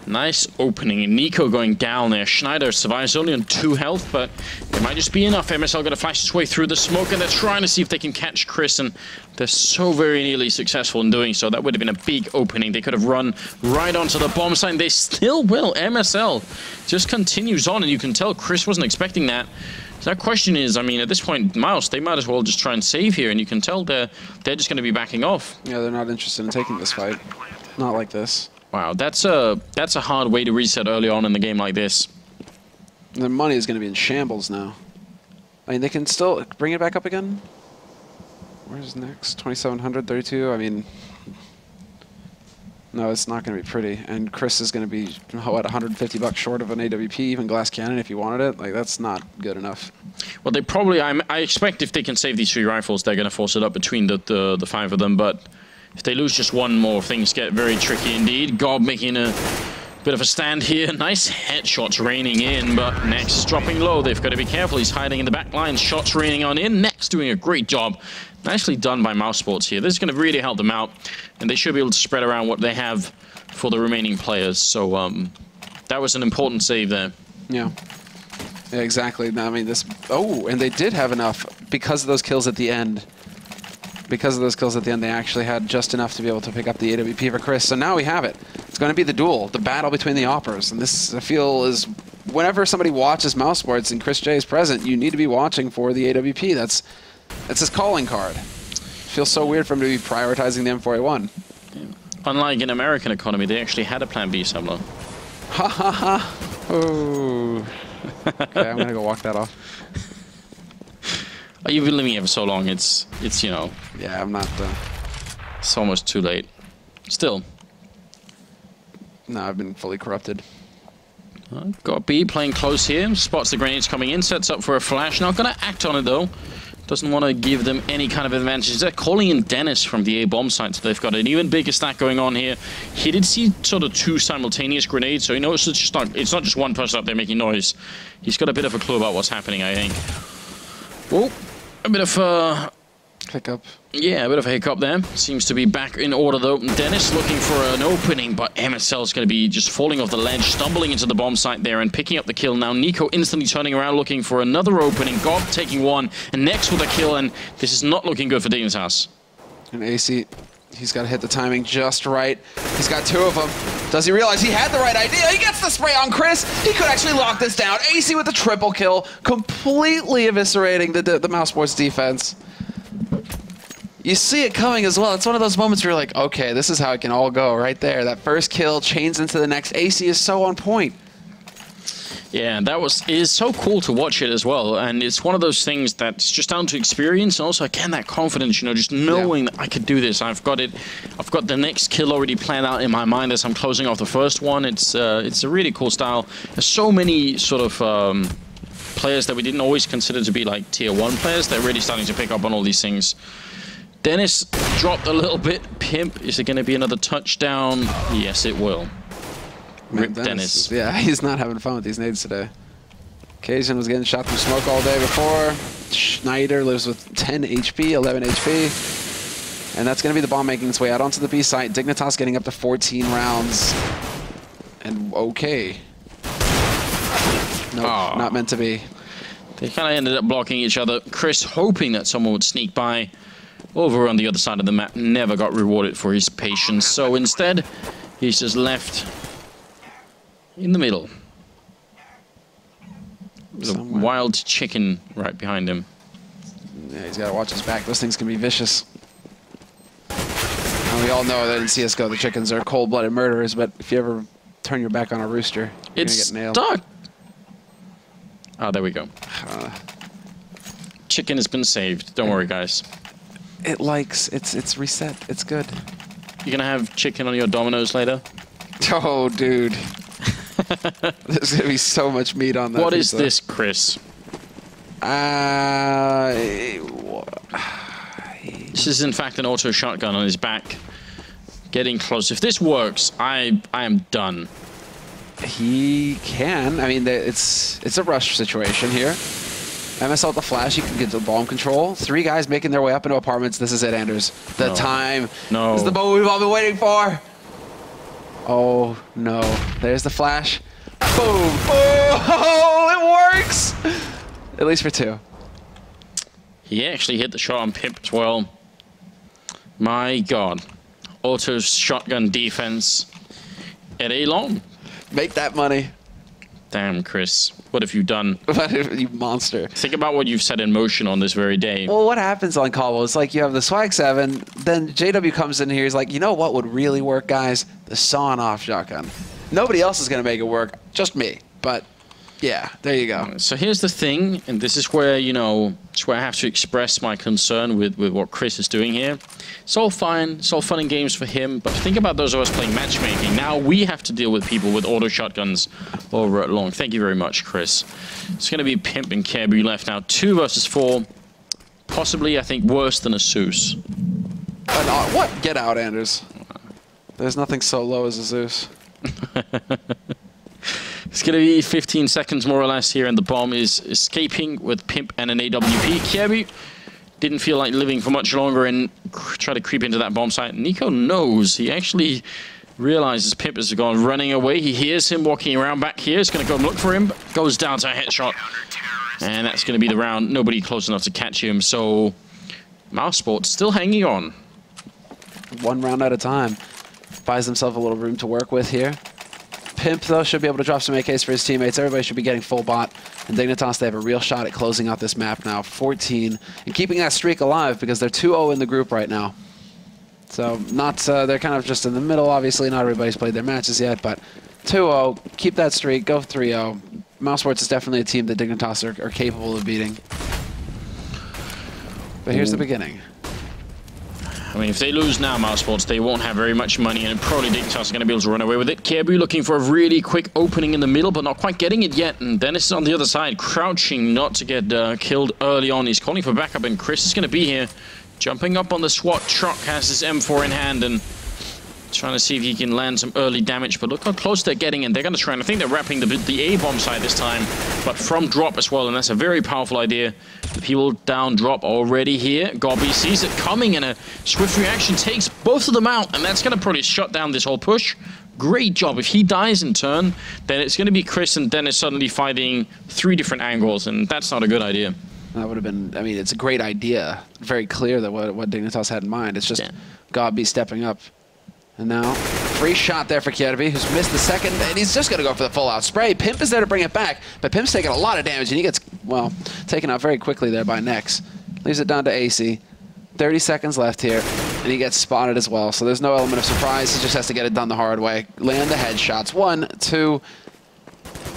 Nice opening. Nico going down there. Schneider survives only on 2 health, but it might just be enough. MSL going to flash its way through the smoke, and they're trying to see if they can catch Chris, and they're so very nearly successful in doing so. That would have been a big opening. They could have run right onto the bomb site, and they still will. MSL just continues on, and you can tell Chris wasn't expecting that. So that question is, I mean, at this point, mouz, they might as well just try and save here, and you can tell they're just going to be backing off. Yeah, they're not interested in taking this fight. Not like this. Wow, that's a hard way to reset early on in the game like this. Their money is going to be in shambles now. I mean, they can still bring it back up again. Where's next? 2,700, 32. I mean, no, it's not going to be pretty. And Chris is going to be, what, $150 short of an AWP, even glass cannon if he wanted it. Like, that's not good enough. Well, they probably, I expect if they can save these 3 rifles, they're going to force it up between the 5 of them, but if they lose just one more, things get very tricky indeed. Gob making a bit of a stand here. Nice headshots raining in, but Nex is dropping low. They've got to be careful. He's hiding in the back line. Shots raining on in. Nex doing a great job. Nicely done by mouzsports here. This is going to really help them out, and they should be able to spread around what they have for the remaining players. So that was an important save there. Yeah. Yeah, exactly. I mean, this... Oh, and they did have enough because of those kills at the end. Because of those kills at the end, they actually had just enough to be able to pick up the AWP for Chris. So now we have it. It's going to be the duel, the battle between the oppers. And this, I feel, is whenever somebody watches mouzsports and Chris J is present, you need to be watching for the AWP. That's his calling card. It feels so weird for him to be prioritizing the M4A1. Yeah. Unlike in American economy, they actually had a plan B somewhere. Ha ha ha. Oh. Okay, I'm going to go walk that off. You've been living here for so long, it's you know... Yeah, I'm not... It's almost too late. Still. No, I've been fully corrupted. Got B playing close here. Spots the grenades coming in, sets up for a flash. Not going to act on it, though. Doesn't want to give them any kind of advantage. They're calling in Dennis from the A bomb site, so they've got an even bigger stack going on here. He did see sort of 2 simultaneous grenades, so he knows it's not just one person up there making noise. He's got a bit of a clue about what's happening, I think. Whoa. A bit of hiccup. Yeah, a bit of a hiccup there. Seems to be back in order though. Dennis looking for an opening, but MSL is going to be just falling off the ledge, stumbling into the bomb site there and picking up the kill. Now Nico instantly turning around looking for another opening. Gob taking one, and Nex with a kill, and this is not looking good for Dignitas. And AC, he's got to hit the timing just right. He's got 2 of them. Does he realize he had the right idea? He gets the spray on Chris. He could actually lock this down. AC with the triple kill, completely eviscerating the mouzsports defense. You see it coming as well. It's one of those moments where you're like, okay, this is how it can all go right there. That first kill chains into the next. AC is so on point. Yeah, is so cool to watch it as well, and it's one of those things that's just down to experience, and also again that confidence, you know, just knowing that I could do this. I've got the next kill already planned out in my mind as I'm closing off the first one. It's a really cool style. There's so many sort of players that we didn't always consider to be like tier 1 players. They're really starting to pick up on all these things. Dennis dropped a little bit. Pimp, is it going to be another touchdown? Yes, it will. Rip Dennis. Yeah, he's not having fun with these nades today. Kazan was getting shot through smoke all day before. Schneider lives with 10 HP, 11 HP. And that's going to be the bomb making its way out onto the B site. Dignitas getting up to 14 rounds. And okay. Nope, not meant to be. They kind of ended up blocking each other. Chris hoping that someone would sneak by over on the other side of the map. Never got rewarded for his patience. So instead, he's just left in the middle. There's a wild chicken right behind him. Yeah, he's got to watch his back. Those things can be vicious. And we all know that in CSGO the chickens are cold-blooded murderers, but if you ever turn your back on a rooster, you're gonna get nailed. Stuck. Oh, there we go. Chicken has been saved. Don't worry, guys. It's reset. It's good. You're gonna have chicken on your Dominoes later? Oh, dude. There's gonna be so much meat on that. What is this, Chris? This is in fact an auto shotgun on his back. Getting close. If this works, I am done. He can. I mean, it's a rush situation here. MSL with the flash, he can get the bomb control. 3 guys making their way up into apartments. This is it, Anders. The time. No. This is the moment we've all been waiting for. Oh, no. There's the flash. Boom. Oh, it works! At least for 2. He actually hit the shot on Pimp as well. My God. Auto shotgun defense at A long. Make that money. Damn, Chris. What have you done? You monster. Think about what you've set in motion on this very day. Well, what happens on Cobble is like you have the Swag 7, then JW comes in here, he's like, you know what would really work, guys? The sawn-off shotgun. Nobody else is going to make it work, just me. But, yeah, there you go. So here's the thing, and this is where, you know, it's where I have to express my concern with what Chris is doing here. It's all fine, it's all fun and games for him, but think about those of us playing matchmaking. Now we have to deal with people with auto shotguns over at long. Thank you very much, Chris. It's going to be Pimp and Cbble left now. 2 versus 4. Possibly, I think, worse than a Zeus. What? Get out, Anders. There's nothing so low as a Zeus. It's going to be 15 seconds more or less here, and the bomb is escaping with Pimp and an AWP. Cbble didn't feel like living for much longer and try to creep into that bomb site. Nico knows. He actually realizes Pimp has gone running away. He hears him walking around back here. He's going to go and look for him. Goes down to a headshot. And that's going to be the round. Nobody close enough to catch him. So, mousesports still hanging on. 1 round at a time. Buys himself a little room to work with here. Pimp, though, should be able to drop some AKs for his teammates. Everybody should be getting full bot. And Dignitas, they have a real shot at closing out this map now. 14. And keeping that streak alive because they're 2-0 in the group right now. So, not they're kind of just in the middle, obviously. Not everybody's played their matches yet, but 2-0. Keep that streak. Go 3-0. mousesports is definitely a team that Dignitas are capable of beating. But here's the beginning. I mean, if they lose now, mousesports, they won't have very much money, and probably Dignitas are going to be able to run away with it. Cbble looking for a really quick opening in the middle, but not quite getting it yet. And Dennis is on the other side, crouching not to get killed early on. He's calling for backup, and Chris is going to be here. Jumping up on the SWAT truck, has his M4 in hand, and trying to see if he can land some early damage. But look how close they're getting, and they're going to try, and I think they're wrapping the A-bomb side this time, but from drop as well, and that's a very powerful idea. The people down drop already here. Gobby sees it coming, and a swift reaction takes both of them out, and that's going to probably shut down this whole push. Great job. If he dies in turn, then it's going to be Chris and Dennis suddenly fighting 3 different angles, and that's not a good idea. That would have been, I mean, it's a great idea. Very clear that what Dignitas had in mind. It's just Gobby stepping up. And now, free shot there for Cbble, who's missed the second, and he's just going to go for the full-out spray. Pimp is there to bring it back, but Pimp's taking a lot of damage, and he gets, well, taken out very quickly there by Nex. Leaves it down to AC. 30 seconds left here, and he gets spotted as well. So there's no element of surprise. He just has to get it done the hard way. Land the headshots. 1, 2,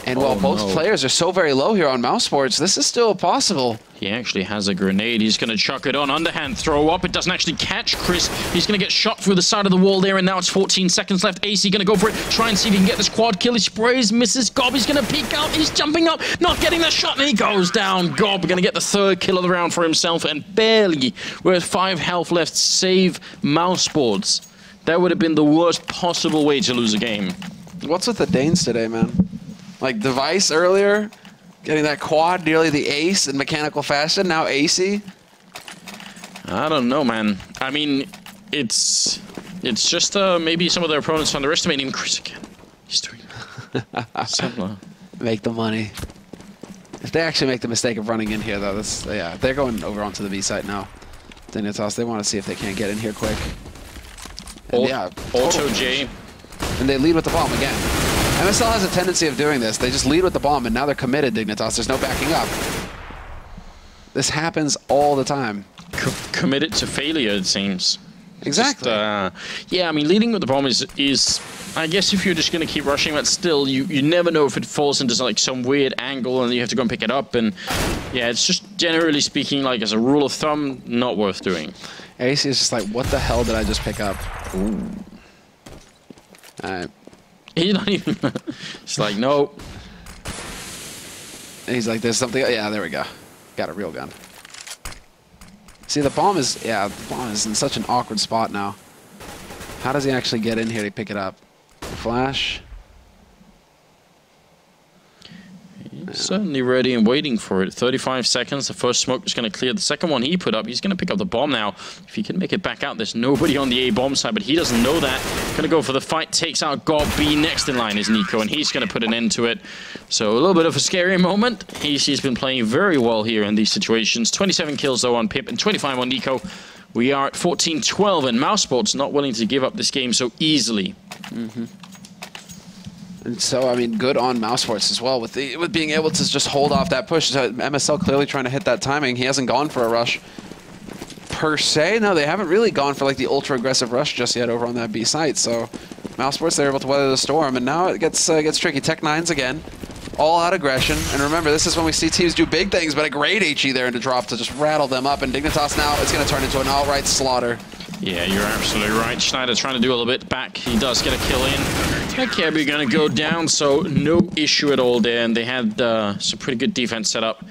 and while both players are so very low here on mousesports, this is still possible. He actually has a grenade. He's going to chuck it on. Underhand throw up. It doesn't actually catch Chris. He's going to get shot through the side of the wall there, and now it's 14 seconds left. AC going to go for it. Try and see if he can get this quad kill. He sprays, misses. Gob, he's going to peek out. He's jumping up, not getting the shot, and he goes down. Gob going to get the 3rd kill of the round for himself, and barely, with 5 health left, save mousesports. That would have been the worst possible way to lose a game. What's with the Danes today, man? Like Device earlier, getting that quad, nearly the ace in mechanical fashion. Now AC. I don't know, man. I mean, it's just maybe some of their opponents underestimating Chris again. He's doing similar. Make the money. If they actually make the mistake of running in here, though, yeah, they're going over onto the B site now. Dignitas, they want to see if they can't get in here quick. And yeah, Auto J. And they lead with the bomb again. MSL has a tendency of doing this. They just lead with the bomb, and now they're committed, Dignitas. There's no backing up. This happens all the time. Committed to failure, it seems. Exactly. Just, yeah, I mean, leading with the bomb is I guess if you're just going to keep rushing, but still, you never know if it falls into like some weird angle and you have to go and pick it up. And yeah, it's just generally speaking, like as a rule of thumb, not worth doing. AC is just like, what the hell did I just pick up? Ooh. Alright. He's not even... It's like, no. He's like, there's something... Yeah, there we go. Got a real gun. See, the bomb is... Yeah, the bomb is in such an awkward spot now. How does he actually get in here to pick it up? Flash. He's certainly ready and waiting for it. 35 seconds. The first smoke is going to clear. The second one he put up, he's going to pick up the bomb now. If he can make it back out, there's nobody on the A bomb side, but he doesn't know that. Going to go for the fight. Takes out Gob. B next in line is Nico, and he's going to put an end to it. So a little bit of a scary moment. He's been playing very well here in these situations. 27 kills, though, on Pip and 25 on Nico. We are at 14-12, and mousesports not willing to give up this game so easily. Mm-hmm. And so, I mean, good on mousesports as well with being able to just hold off that push. So MSL clearly trying to hit that timing. He hasn't gone for a rush per se. No, they haven't really gone for like the ultra aggressive rush just yet over on that B site. So mousesports, they're able to weather the storm, and now it gets tricky. Tech9s again, all out aggression. And remember, this is when we see teams do big things, but a great HE there into drop to just rattle them up. And Dignitas now, it's going to turn into an outright slaughter. Yeah, you're absolutely right. Schneider trying to do a little bit back. He does get a kill in. Kirby going to go down, so no issue at all there. And they had some pretty good defense set up.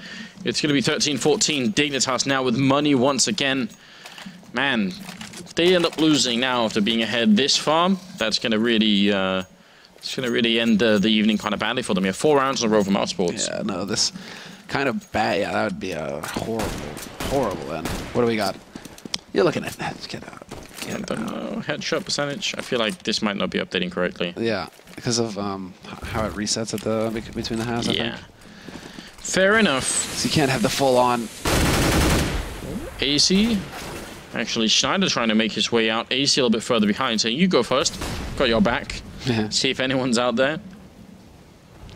It's going to be 13-14. Dignitas now with money once again. Man, if they end up losing now after being ahead this far, that's going to really... it's going to really end the evening kind of badly for them. We have 4 rounds in a row for mousesports. Yeah, no, this kind of bad. Yeah, that would be a horrible end. What do we got? You're looking at that. Get out. I don't know. Headshot percentage. I feel like this might not be updating correctly. Yeah, because of how it resets at the between the halves. Yeah. I think. Fair enough. So you can't have the full on. AC. Actually, Schneider trying to make his way out. AC a little bit further behind, saying, "You go first. Got your back." Yeah. See if anyone's out there.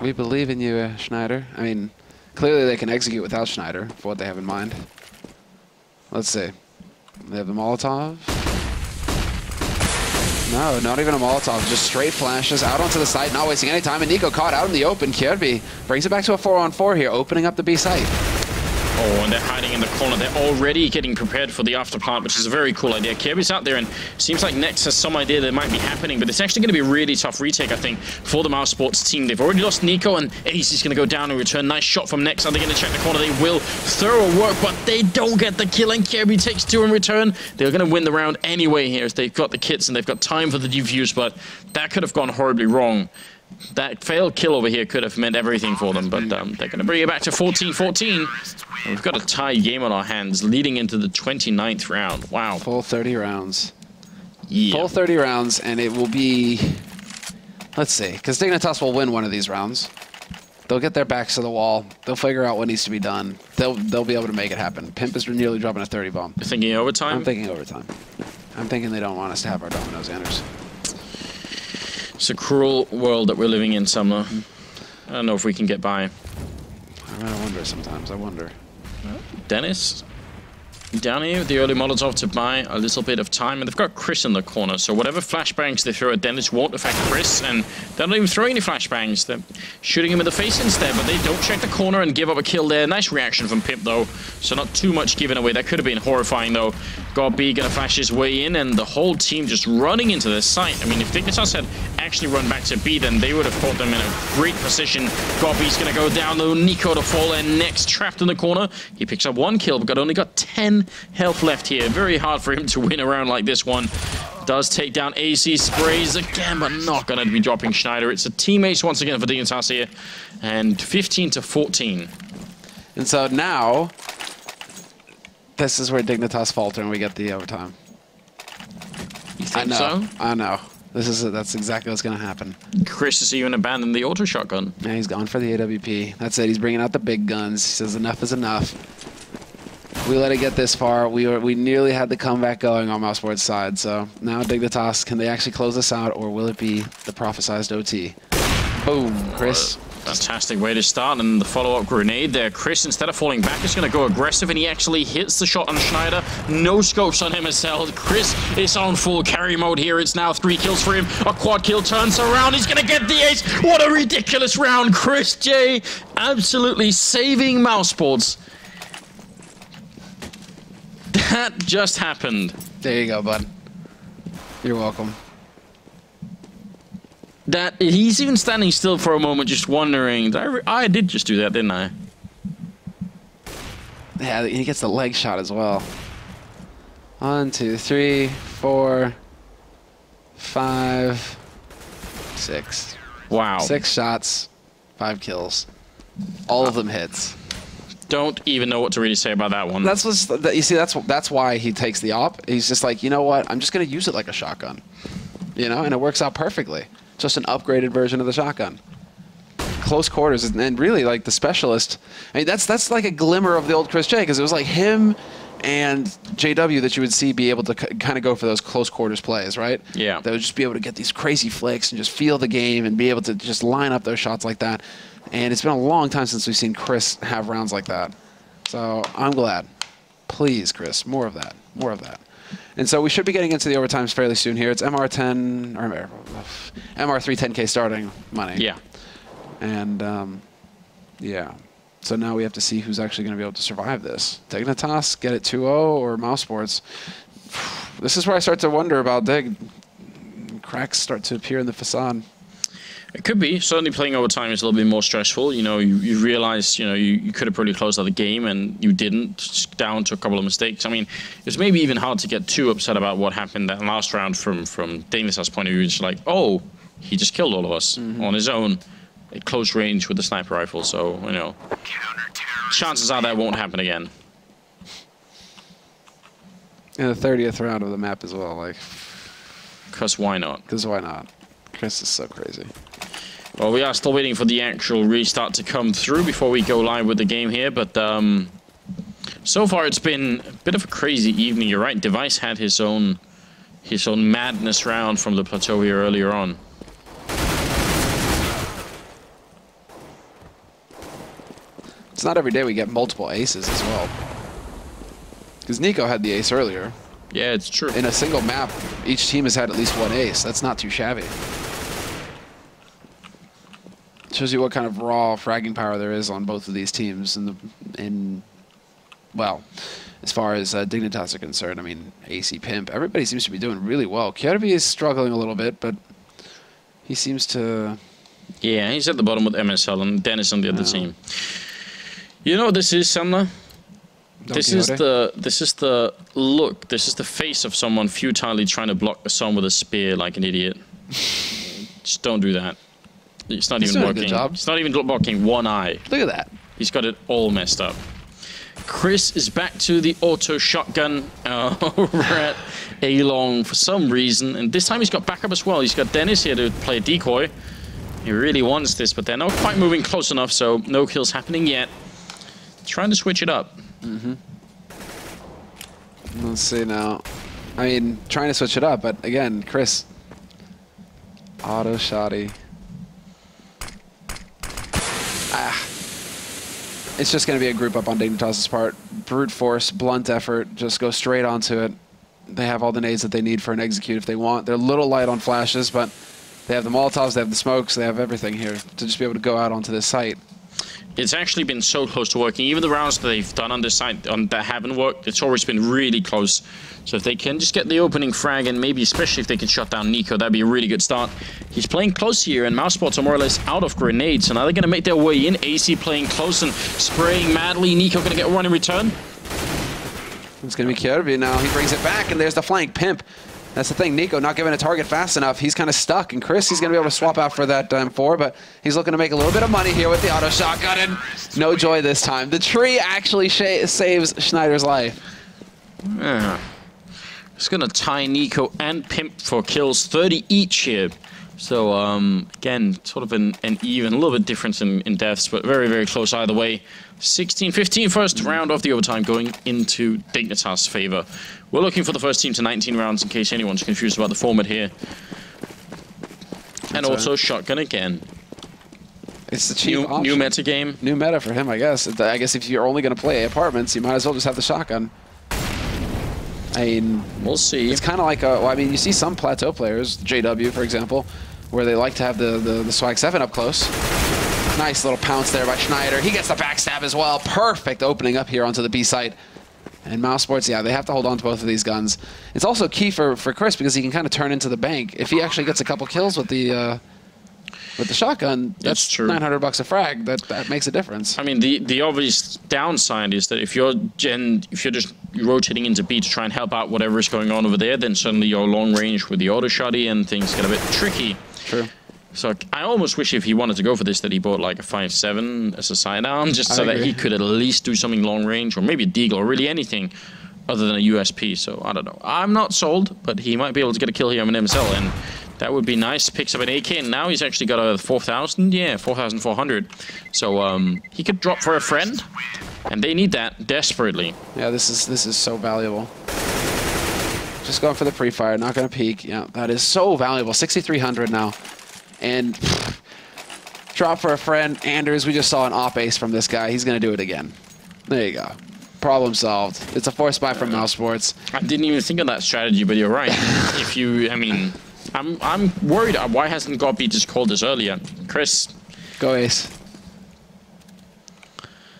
We believe in you, Schneider. I mean, clearly they can execute without Schneider for what they have in mind. Let's see. They have the Molotov. No, not even a Molotov. Just straight flashes out onto the site, not wasting any time. And Nico caught out in the open. Kirby brings it back to a 4-on-4 here, opening up the B site. Oh, and they're hiding in the corner. They're already getting prepared for the afterpart, which is a very cool idea. Kirby's out there, and seems like Nex has some idea that it might be happening, but it's actually going to be a really tough retake, I think, for the mousesports team. They've already lost Nico, and AC's going to go down and return. Nice shot from Nex. Are they going to check the corner? They will. Thorough work, but they don't get the kill, and Kirby takes 2 in return. They're going to win the round anyway here, as they've got the kits, and they've got time for the defuse, but that could have gone horribly wrong. That failed kill over here could have meant everything for them, but they're going to bring it back to 14-14. We've got a tie game on our hands leading into the 29th round. Wow. Full 30 rounds. Yeah. Full 30 rounds, and it will be... Let's see, because Dignitas will win one of these rounds. They'll get their backs to the wall. They'll figure out what needs to be done. They'll be able to make it happen. Pimp is nearly dropping a 30 bomb. You're thinking overtime? I'm thinking overtime. I'm thinking they don't want us to have our dominoes, Anders. It's a cruel world that we're living in, Sumner. I don't know if we can get by. I wonder sometimes. I wonder. Dennis? Down here with the early Molotov to buy a little bit of time, and they've got Chris in the corner, so whatever flashbangs they throw at Dennis won't affect Chris, and they're not even throwing any flashbangs. They're shooting him in the face instead, but they don't check the corner and give up a kill there. Nice reaction from Pip, though, so not too much given away. That could have been horrifying, though. Godby gonna flash his way in, and the whole team just running into this site. I mean, if Dignitas had actually run back to B, then they would have caught them in a great position. Godby's gonna go down, though. Nico to fall in next, trapped in the corner. He picks up 1 kill, but only got 10 health left here. Very hard for him to win a round like this one. Does take down AC, sprays again, but not going to be dropping Schneider. It's a team ace once again for Dignitas here, and 15-14. And so now, this is where Dignitas falter and we get the overtime. You think so? I know. That's exactly what's going to happen. Chris has even abandoned the auto shotgun. Yeah, he's gone for the AWP. That's it. He's bringing out the big guns. He says enough is enough. We let it get this far. We nearly had the comeback going on mousesports' side. So now Dignitas, can they actually close this out, or will it be the prophesized OT? Boom, Chris. Fantastic way to start, and the follow-up grenade there. Chris, instead of falling back, is going to go aggressive, and he actually hits the shot on Schneider. No scopes on him as well. Chris is on full carry mode here. It's now 3 kills for him. A quad kill, turns around. He's going to get the ace. What a ridiculous round. Chris J absolutely saving mousesports. That just happened. There you go, bud. You're welcome. That he's even standing still for a moment, just wondering. I did just do that, didn't I? Yeah, he gets the leg shot as well. 1, 2, 3, 4, 5, 6. Wow. 6 shots, 5 kills. All of them hits. Don't even know what to really say about that one. That's you see. That's why he takes the op. He's just like, you know what? I'm just gonna use it like a shotgun, you know, and it works out perfectly. Just an upgraded version of the shotgun. Close quarters, and really like the specialist. I mean, that's like a glimmer of the old Chris J, because it was like him and JW that you would see be able to kind of go for those close quarters plays, right? Yeah. They would just be able to get these crazy flicks and just feel the game and be able to just line up those shots like that. And it's been a long time since we've seen Chris have rounds like that. So I'm glad. Please, Chris, more of that. More of that. And so we should be getting into the overtimes fairly soon here. It's MR10 or MR3 10K starting money. Yeah. And yeah. So now we have to see who's actually going to be able to survive this. Dignitas, get it 2-0, or mousesports. This is where I start to wonder about Dig. Cracks start to appear in the facade. It could be. Certainly playing overtime is a little bit more stressful. You know, you realize, you know, you could have probably closed out the game and you didn't, just down to a couple of mistakes. I mean, it's maybe even hard to get too upset about what happened that last round from Dignitas' point of view. It's like, oh, he just killed all of us on his own at close range with the sniper rifle. So, you know, chances are that won't happen again. In the 30th round of the map as well, like. Because why not? Because why not? Chris is so crazy. Well, we are still waiting for the actual restart to come through before we go live with the game here, but so far it's been a bit of a crazy evening. You're right, Device had his own madness round from the plateau here earlier on. It's not every day we get multiple aces as well. Because Nico had the ace earlier. Yeah, it's true. In a single map, each team has had at least 1 ace. That's not too shabby. Shows you what kind of raw fragging power there is on both of these teams. Well, as far as Dignitas are concerned, I mean, AC Pimp, everybody seems to be doing really well. Kjærby is struggling a little bit, but he seems to... Yeah, he's at the bottom with MSL and Dennis on the other team. You know what this is, Sandler? This is the look. This is the face of someone futilely trying to block the sun with a spear like an idiot. Just don't do that. It's not even blocking. It's not even blocking one eye. Look at that. He's got it all messed up. Chris is back to the auto shotgun over at A-Long for some reason, and this time he's got backup as well. He's got Dennis here to play decoy. He really wants this, but they're not quite moving close enough, so no kills happening yet. Trying to switch it up. Let's see now. I mean, trying to switch it up, but again, Chris. Auto shotty. It's just going to be a group up on Dignitas' part. Brute force, blunt effort, just go straight onto it. They have all the nades that they need for an execute if they want. They're a little light on flashes, but they have the Molotovs, they have the smokes, they have everything here to just be able to go out onto this site. It's actually been so close to working. Even the rounds that they've done on this site that haven't worked, it's always been really close. So if they can just get the opening frag, and maybe especially if they can shut down Nico, that'd be a really good start. He's playing close here, and mouzsports are more or less out of grenades. So now they're going to make their way in. AC playing close and spraying madly. Nico going to get one in return. It's going to be Kjærby now. He brings it back, and there's the flank. Pimp. That's the thing. Nico not giving a target fast enough. He's kind of stuck. And Chris, he's going to be able to swap out for that M4, but he's looking to make a little bit of money here with the auto shotgun, and no joy this time. The tree actually saves Schneider's life. Yeah. It's going to tie Nico and Pimp for kills, 30 each here. So, again, sort of an even, a little bit difference in deaths, but very, very close either way. 16-15 first round of the overtime going into Dignitas' favor. We're looking for the first team to 19 rounds in case anyone's confused about the format here. And also shotgun again. It's the cheap option. New meta game. New meta for him, I guess. I guess if you're only going to play apartments, you might as well just have the shotgun. I mean, we'll see. It's kind of like well, I mean, you see some plateau players, JW for example, where they like to have the Swag 7 up close. Nice little pounce there by Schneider. He gets the backstab as well. Perfect opening up here onto the B site. And mouzsports, yeah, they have to hold on to both of these guns. It's also key for Chris because he can kind of turn into the bank. If he actually gets a couple kills with the shotgun, that's true. $900 a frag. That makes a difference. I mean, the obvious downside is that if you're just rotating into B to try and help out whatever is going on over there, then suddenly you're long range with the auto shotty and things get a bit tricky. True. So I almost wish if he wanted to go for this that he bought like a 5.7 as a sidearm, just so that he could at least do something long range, or maybe a deagle, or really anything other than a USP. So I don't know. I'm not sold, but he might be able to get a kill here on an MSL, and that would be nice. Picks up an AK, and now he's actually got a 4,000. Yeah, 4,400. So he could drop for a friend, and they need that desperately. Yeah, this is so valuable. Just going for the pre-fire, not going to peek. Yeah, that is so valuable. 6,300 now. And drop for a friend. Anders, we just saw an op ace from this guy. He's going to do it again. There you go. Problem solved. It's a force buy from mouzsports. I didn't even think of that strategy, but you're right. If you, I mean, I'm worried. Why hasn't Godby just called this earlier? Chris. Go ace.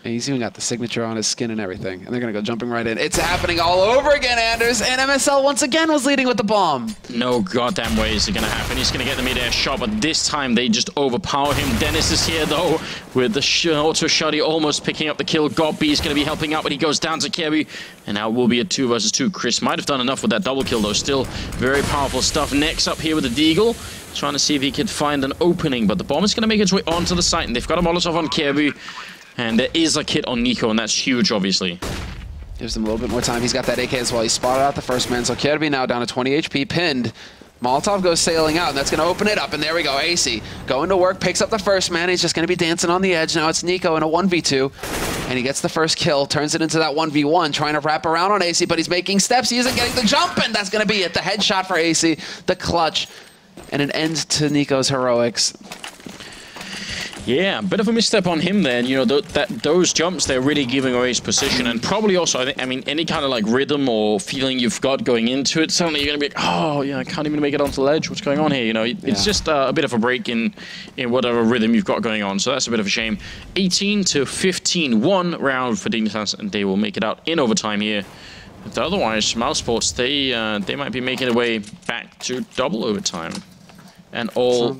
And he's even got the signature on his skin and everything. And they're going to go jumping right in. It's happening all over again, Anders. And MSL once again was leading with the bomb. No goddamn way is it going to happen. He's going to get the mid-air shot, but this time they just overpower him. Dennis is here, though, with the auto shotty almost picking up the kill. Godby is going to be helping out, but he goes down to Kjærby. And now it will be a 2 versus 2. Chris might have done enough with that double kill, though. Still very powerful stuff. Next up here with the deagle. Trying to see if he could find an opening, but the bomb is going to make its way onto the site. And they've got a Molotov on Kjærby. And there is a kit on Nico, and that's huge, obviously. Gives them a little bit more time. He's got that AK as well. He spotted out the first man, so Kjærby now down to 20 HP, pinned. Molotov goes sailing out, and that's going to open it up, and there we go. AC going to work, picks up the first man. He's just going to be dancing on the edge. Now it's Nico in a 1v2, and he gets the first kill, turns it into that 1v1, trying to wrap around on AC, but he's making steps. He isn't getting the jump, and that's going to be it. The headshot for AC, the clutch, and an end to Nico's heroics. Yeah, a bit of a misstep on him then. You know, those jumps, they're really giving away his position, and probably also, I mean, any kind of like rhythm or feeling you've got going into it, suddenly you're going to be like, oh, yeah, I can't even make it onto the ledge. What's going on here? You know, it's just a bit of a break in whatever rhythm you've got going on, so that's a bit of a shame. 18-15, 1 round for Dignitas, and they will make it out in overtime here. But otherwise, mouzsports, they might be making their way back to double overtime. And all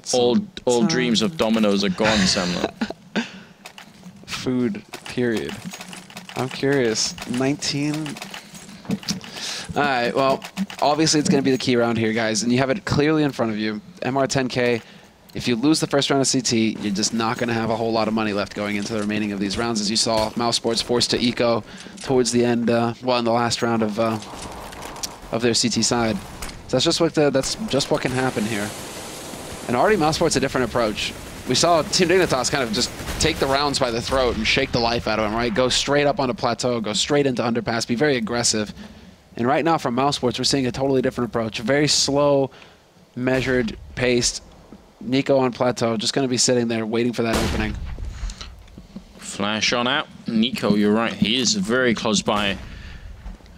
dreams of Dominoes are gone, Samler. Food, period. I'm curious. 19. All right, well, obviously it's going to be the key round here, guys, and you have it clearly in front of you. MR10K, if you lose the first round of CT, you're just not going to have a whole lot of money left going into the remaining of these rounds, as you saw mouzsports forced to eco towards the end, well, in the last round of their CT side. So that's just what can happen here. And already mouzsports a different approach. We saw Team Dignitas kind of just take the rounds by the throat and shake the life out of him, right? Go straight up onto plateau, go straight into underpass, be very aggressive. And right now from mouzsports, we're seeing a totally different approach. A very slow, measured, paced. Nico on plateau, just going to be sitting there waiting for that opening. Flash on out. Nico, you're right. He is very close by.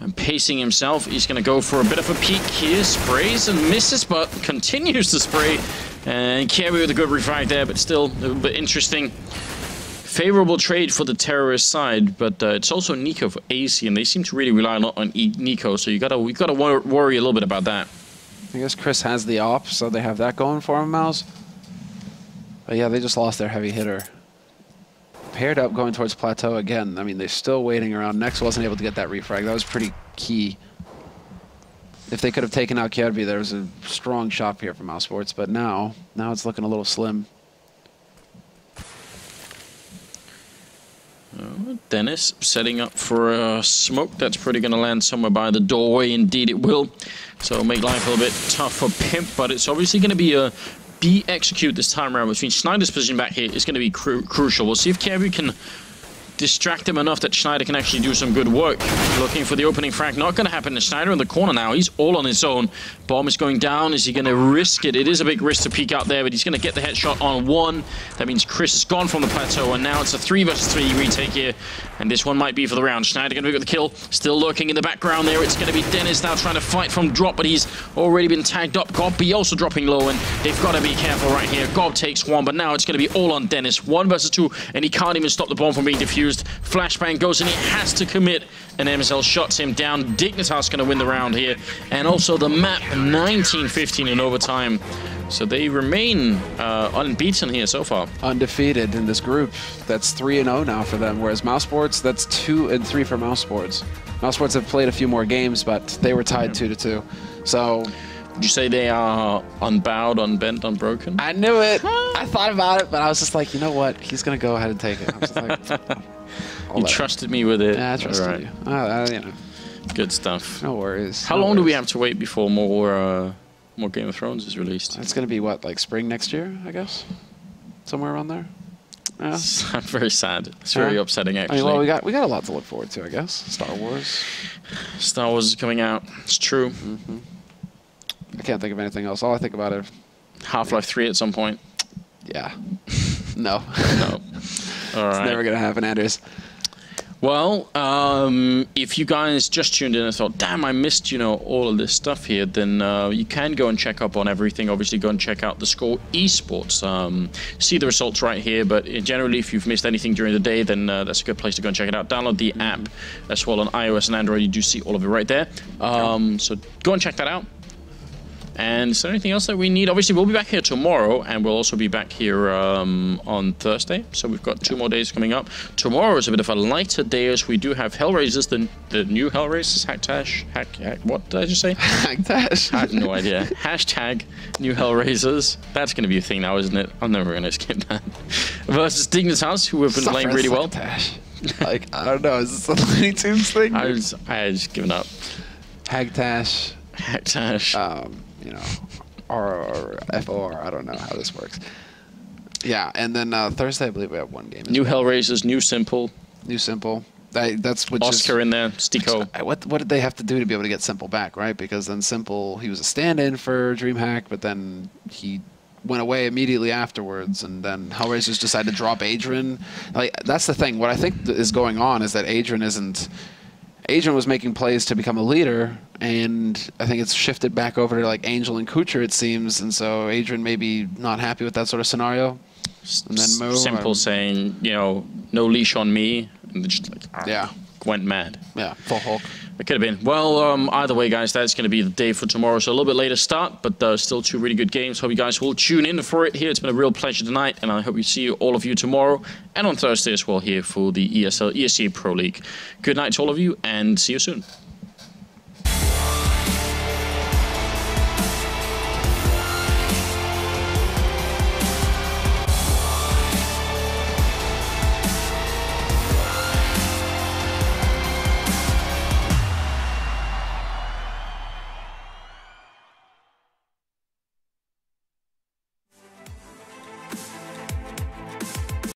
And pacing himself, he's going to go for a bit of a peek here. Sprays and misses, but continues to spray. And Kjærbye with a good revive there, but still a bit interesting. Favorable trade for the terrorist side, but it's also Nico for AC, and they seem to really rely a lot on Nico, so we gotta worry a little bit about that. I guess Chris has the op, so they have that going for him, mouz. But yeah, they just lost their heavy hitter. Paired up going towards Plateau again. I mean, they're still waiting around. Nex wasn't able to get that refrag. That was pretty key. If they could have taken out Kjærbye, there was a strong shot here from mousesports, but now it's looking a little slim. Dennis setting up for a smoke. That's pretty going to land somewhere by the doorway. Indeed it will. So make life a little bit tough for Pimp, but it's obviously going to be a B-execute this time around between Schneider's position back here is going to be crucial. We'll see if Kjærbye can distract him enough that Schneider can actually do some good work. Looking for the opening frag. Not going to happen. Schneider in the corner now. He's all on his own. Bomb is going down. Is he going to risk it? It is a big risk to peek out there, but he's going to get the headshot on one. That means Chris is gone from the plateau, and now it's a 3 versus 3 retake here. And this one might be for the round. Schneider going to get the kill. Still lurking in the background there. It's going to be Dennis now trying to fight from drop, but he's already been tagged up. Gob also dropping low, and they've got to be careful right here. Gob takes one, but now it's going to be all on Dennis. 1 versus 2, and he can't even stop the bomb from being defused. Flashbang goes and he has to commit, and MSL shots him down. Dignitas going to win the round here, and also the map 19-15 in overtime. So they remain unbeaten here so far. Undefeated in this group. That's 3-0 now for them, whereas mousesports, that's 2-3 for mousesports. Mousesports have played a few more games, but they were tied 2-2. So would you say they are unbowed, unbent, unbroken? I knew it. I thought about it, but I was just like, you know what? He's going to go ahead and take it. I was just like, you trusted me with it. Yeah, I trusted you. You know. Good stuff. No worries. How long do we have to wait before more Game of Thrones is released? It's going to be, what, like spring next year, I guess? Somewhere around there? Yeah. I'm very sad. It's very upsetting, actually. I mean, well, we got a lot to look forward to, I guess. Star Wars. Star Wars is coming out. It's true. Mm-hmm. I can't think of anything else. All I think about it... Half-Life 3 at some point. Yeah. No. No. All right. It's never going to happen, Anders. Well, if you guys just tuned in and thought, damn, I missed, all of this stuff here, then you can go and check up on everything. Obviously, go and check out the Score Esports. See the results right here, but generally, if you've missed anything during the day, then that's a good place to go and check it out. Download the app as well on iOS and Android. You do see all of it right there. So go and check that out. And is there anything else that we need? Obviously, we'll be back here tomorrow, and we'll also be back here on Thursday. So we've got 2 more days coming up. Tomorrow is a bit of a lighter day, as we do have Hellraisers, the new Hellraisers. What did I just say? Hacktash. I have no idea. Hashtag new Hellraisers. That's going to be a thing now, isn't it? I'm never going to skip that. Versus Dignitas, who have been playing really well. Like, I don't know. Is this a Looney Tunes thing? I just given up. Hacktash. Hacktash. Or FOR, I don't know how this works. Yeah, and then Thursday, I believe we have 1 game. New Hellraisers, new Simple. New Simple. That's what Oscar in there, Stico. What did they have to do to be able to get Simple back, right? Because then Simple, he was a stand-in for DreamHack, but then he went away immediately afterwards, and then Hellraisers decided to drop Adrian. Like, that's the thing. What I think is going on is that Adrian was making plays to become a leader, and I think it's shifted back over to like Angel and Kucher, it seems, and so Adrian may be not happy with that sort of scenario. And then Mo, Simple saying, no leash on me, and just like went mad. Yeah, full Hulk. It could have been. Well, either way, guys, that's going to be the day for tomorrow. So a little bit later start, but still 2 really good games. Hope you guys will tune in for it here. It's been a real pleasure tonight, and I hope we see all of you tomorrow and on Thursday as well here for the ESL ESEA Pro League. Good night to all of you, and see you soon.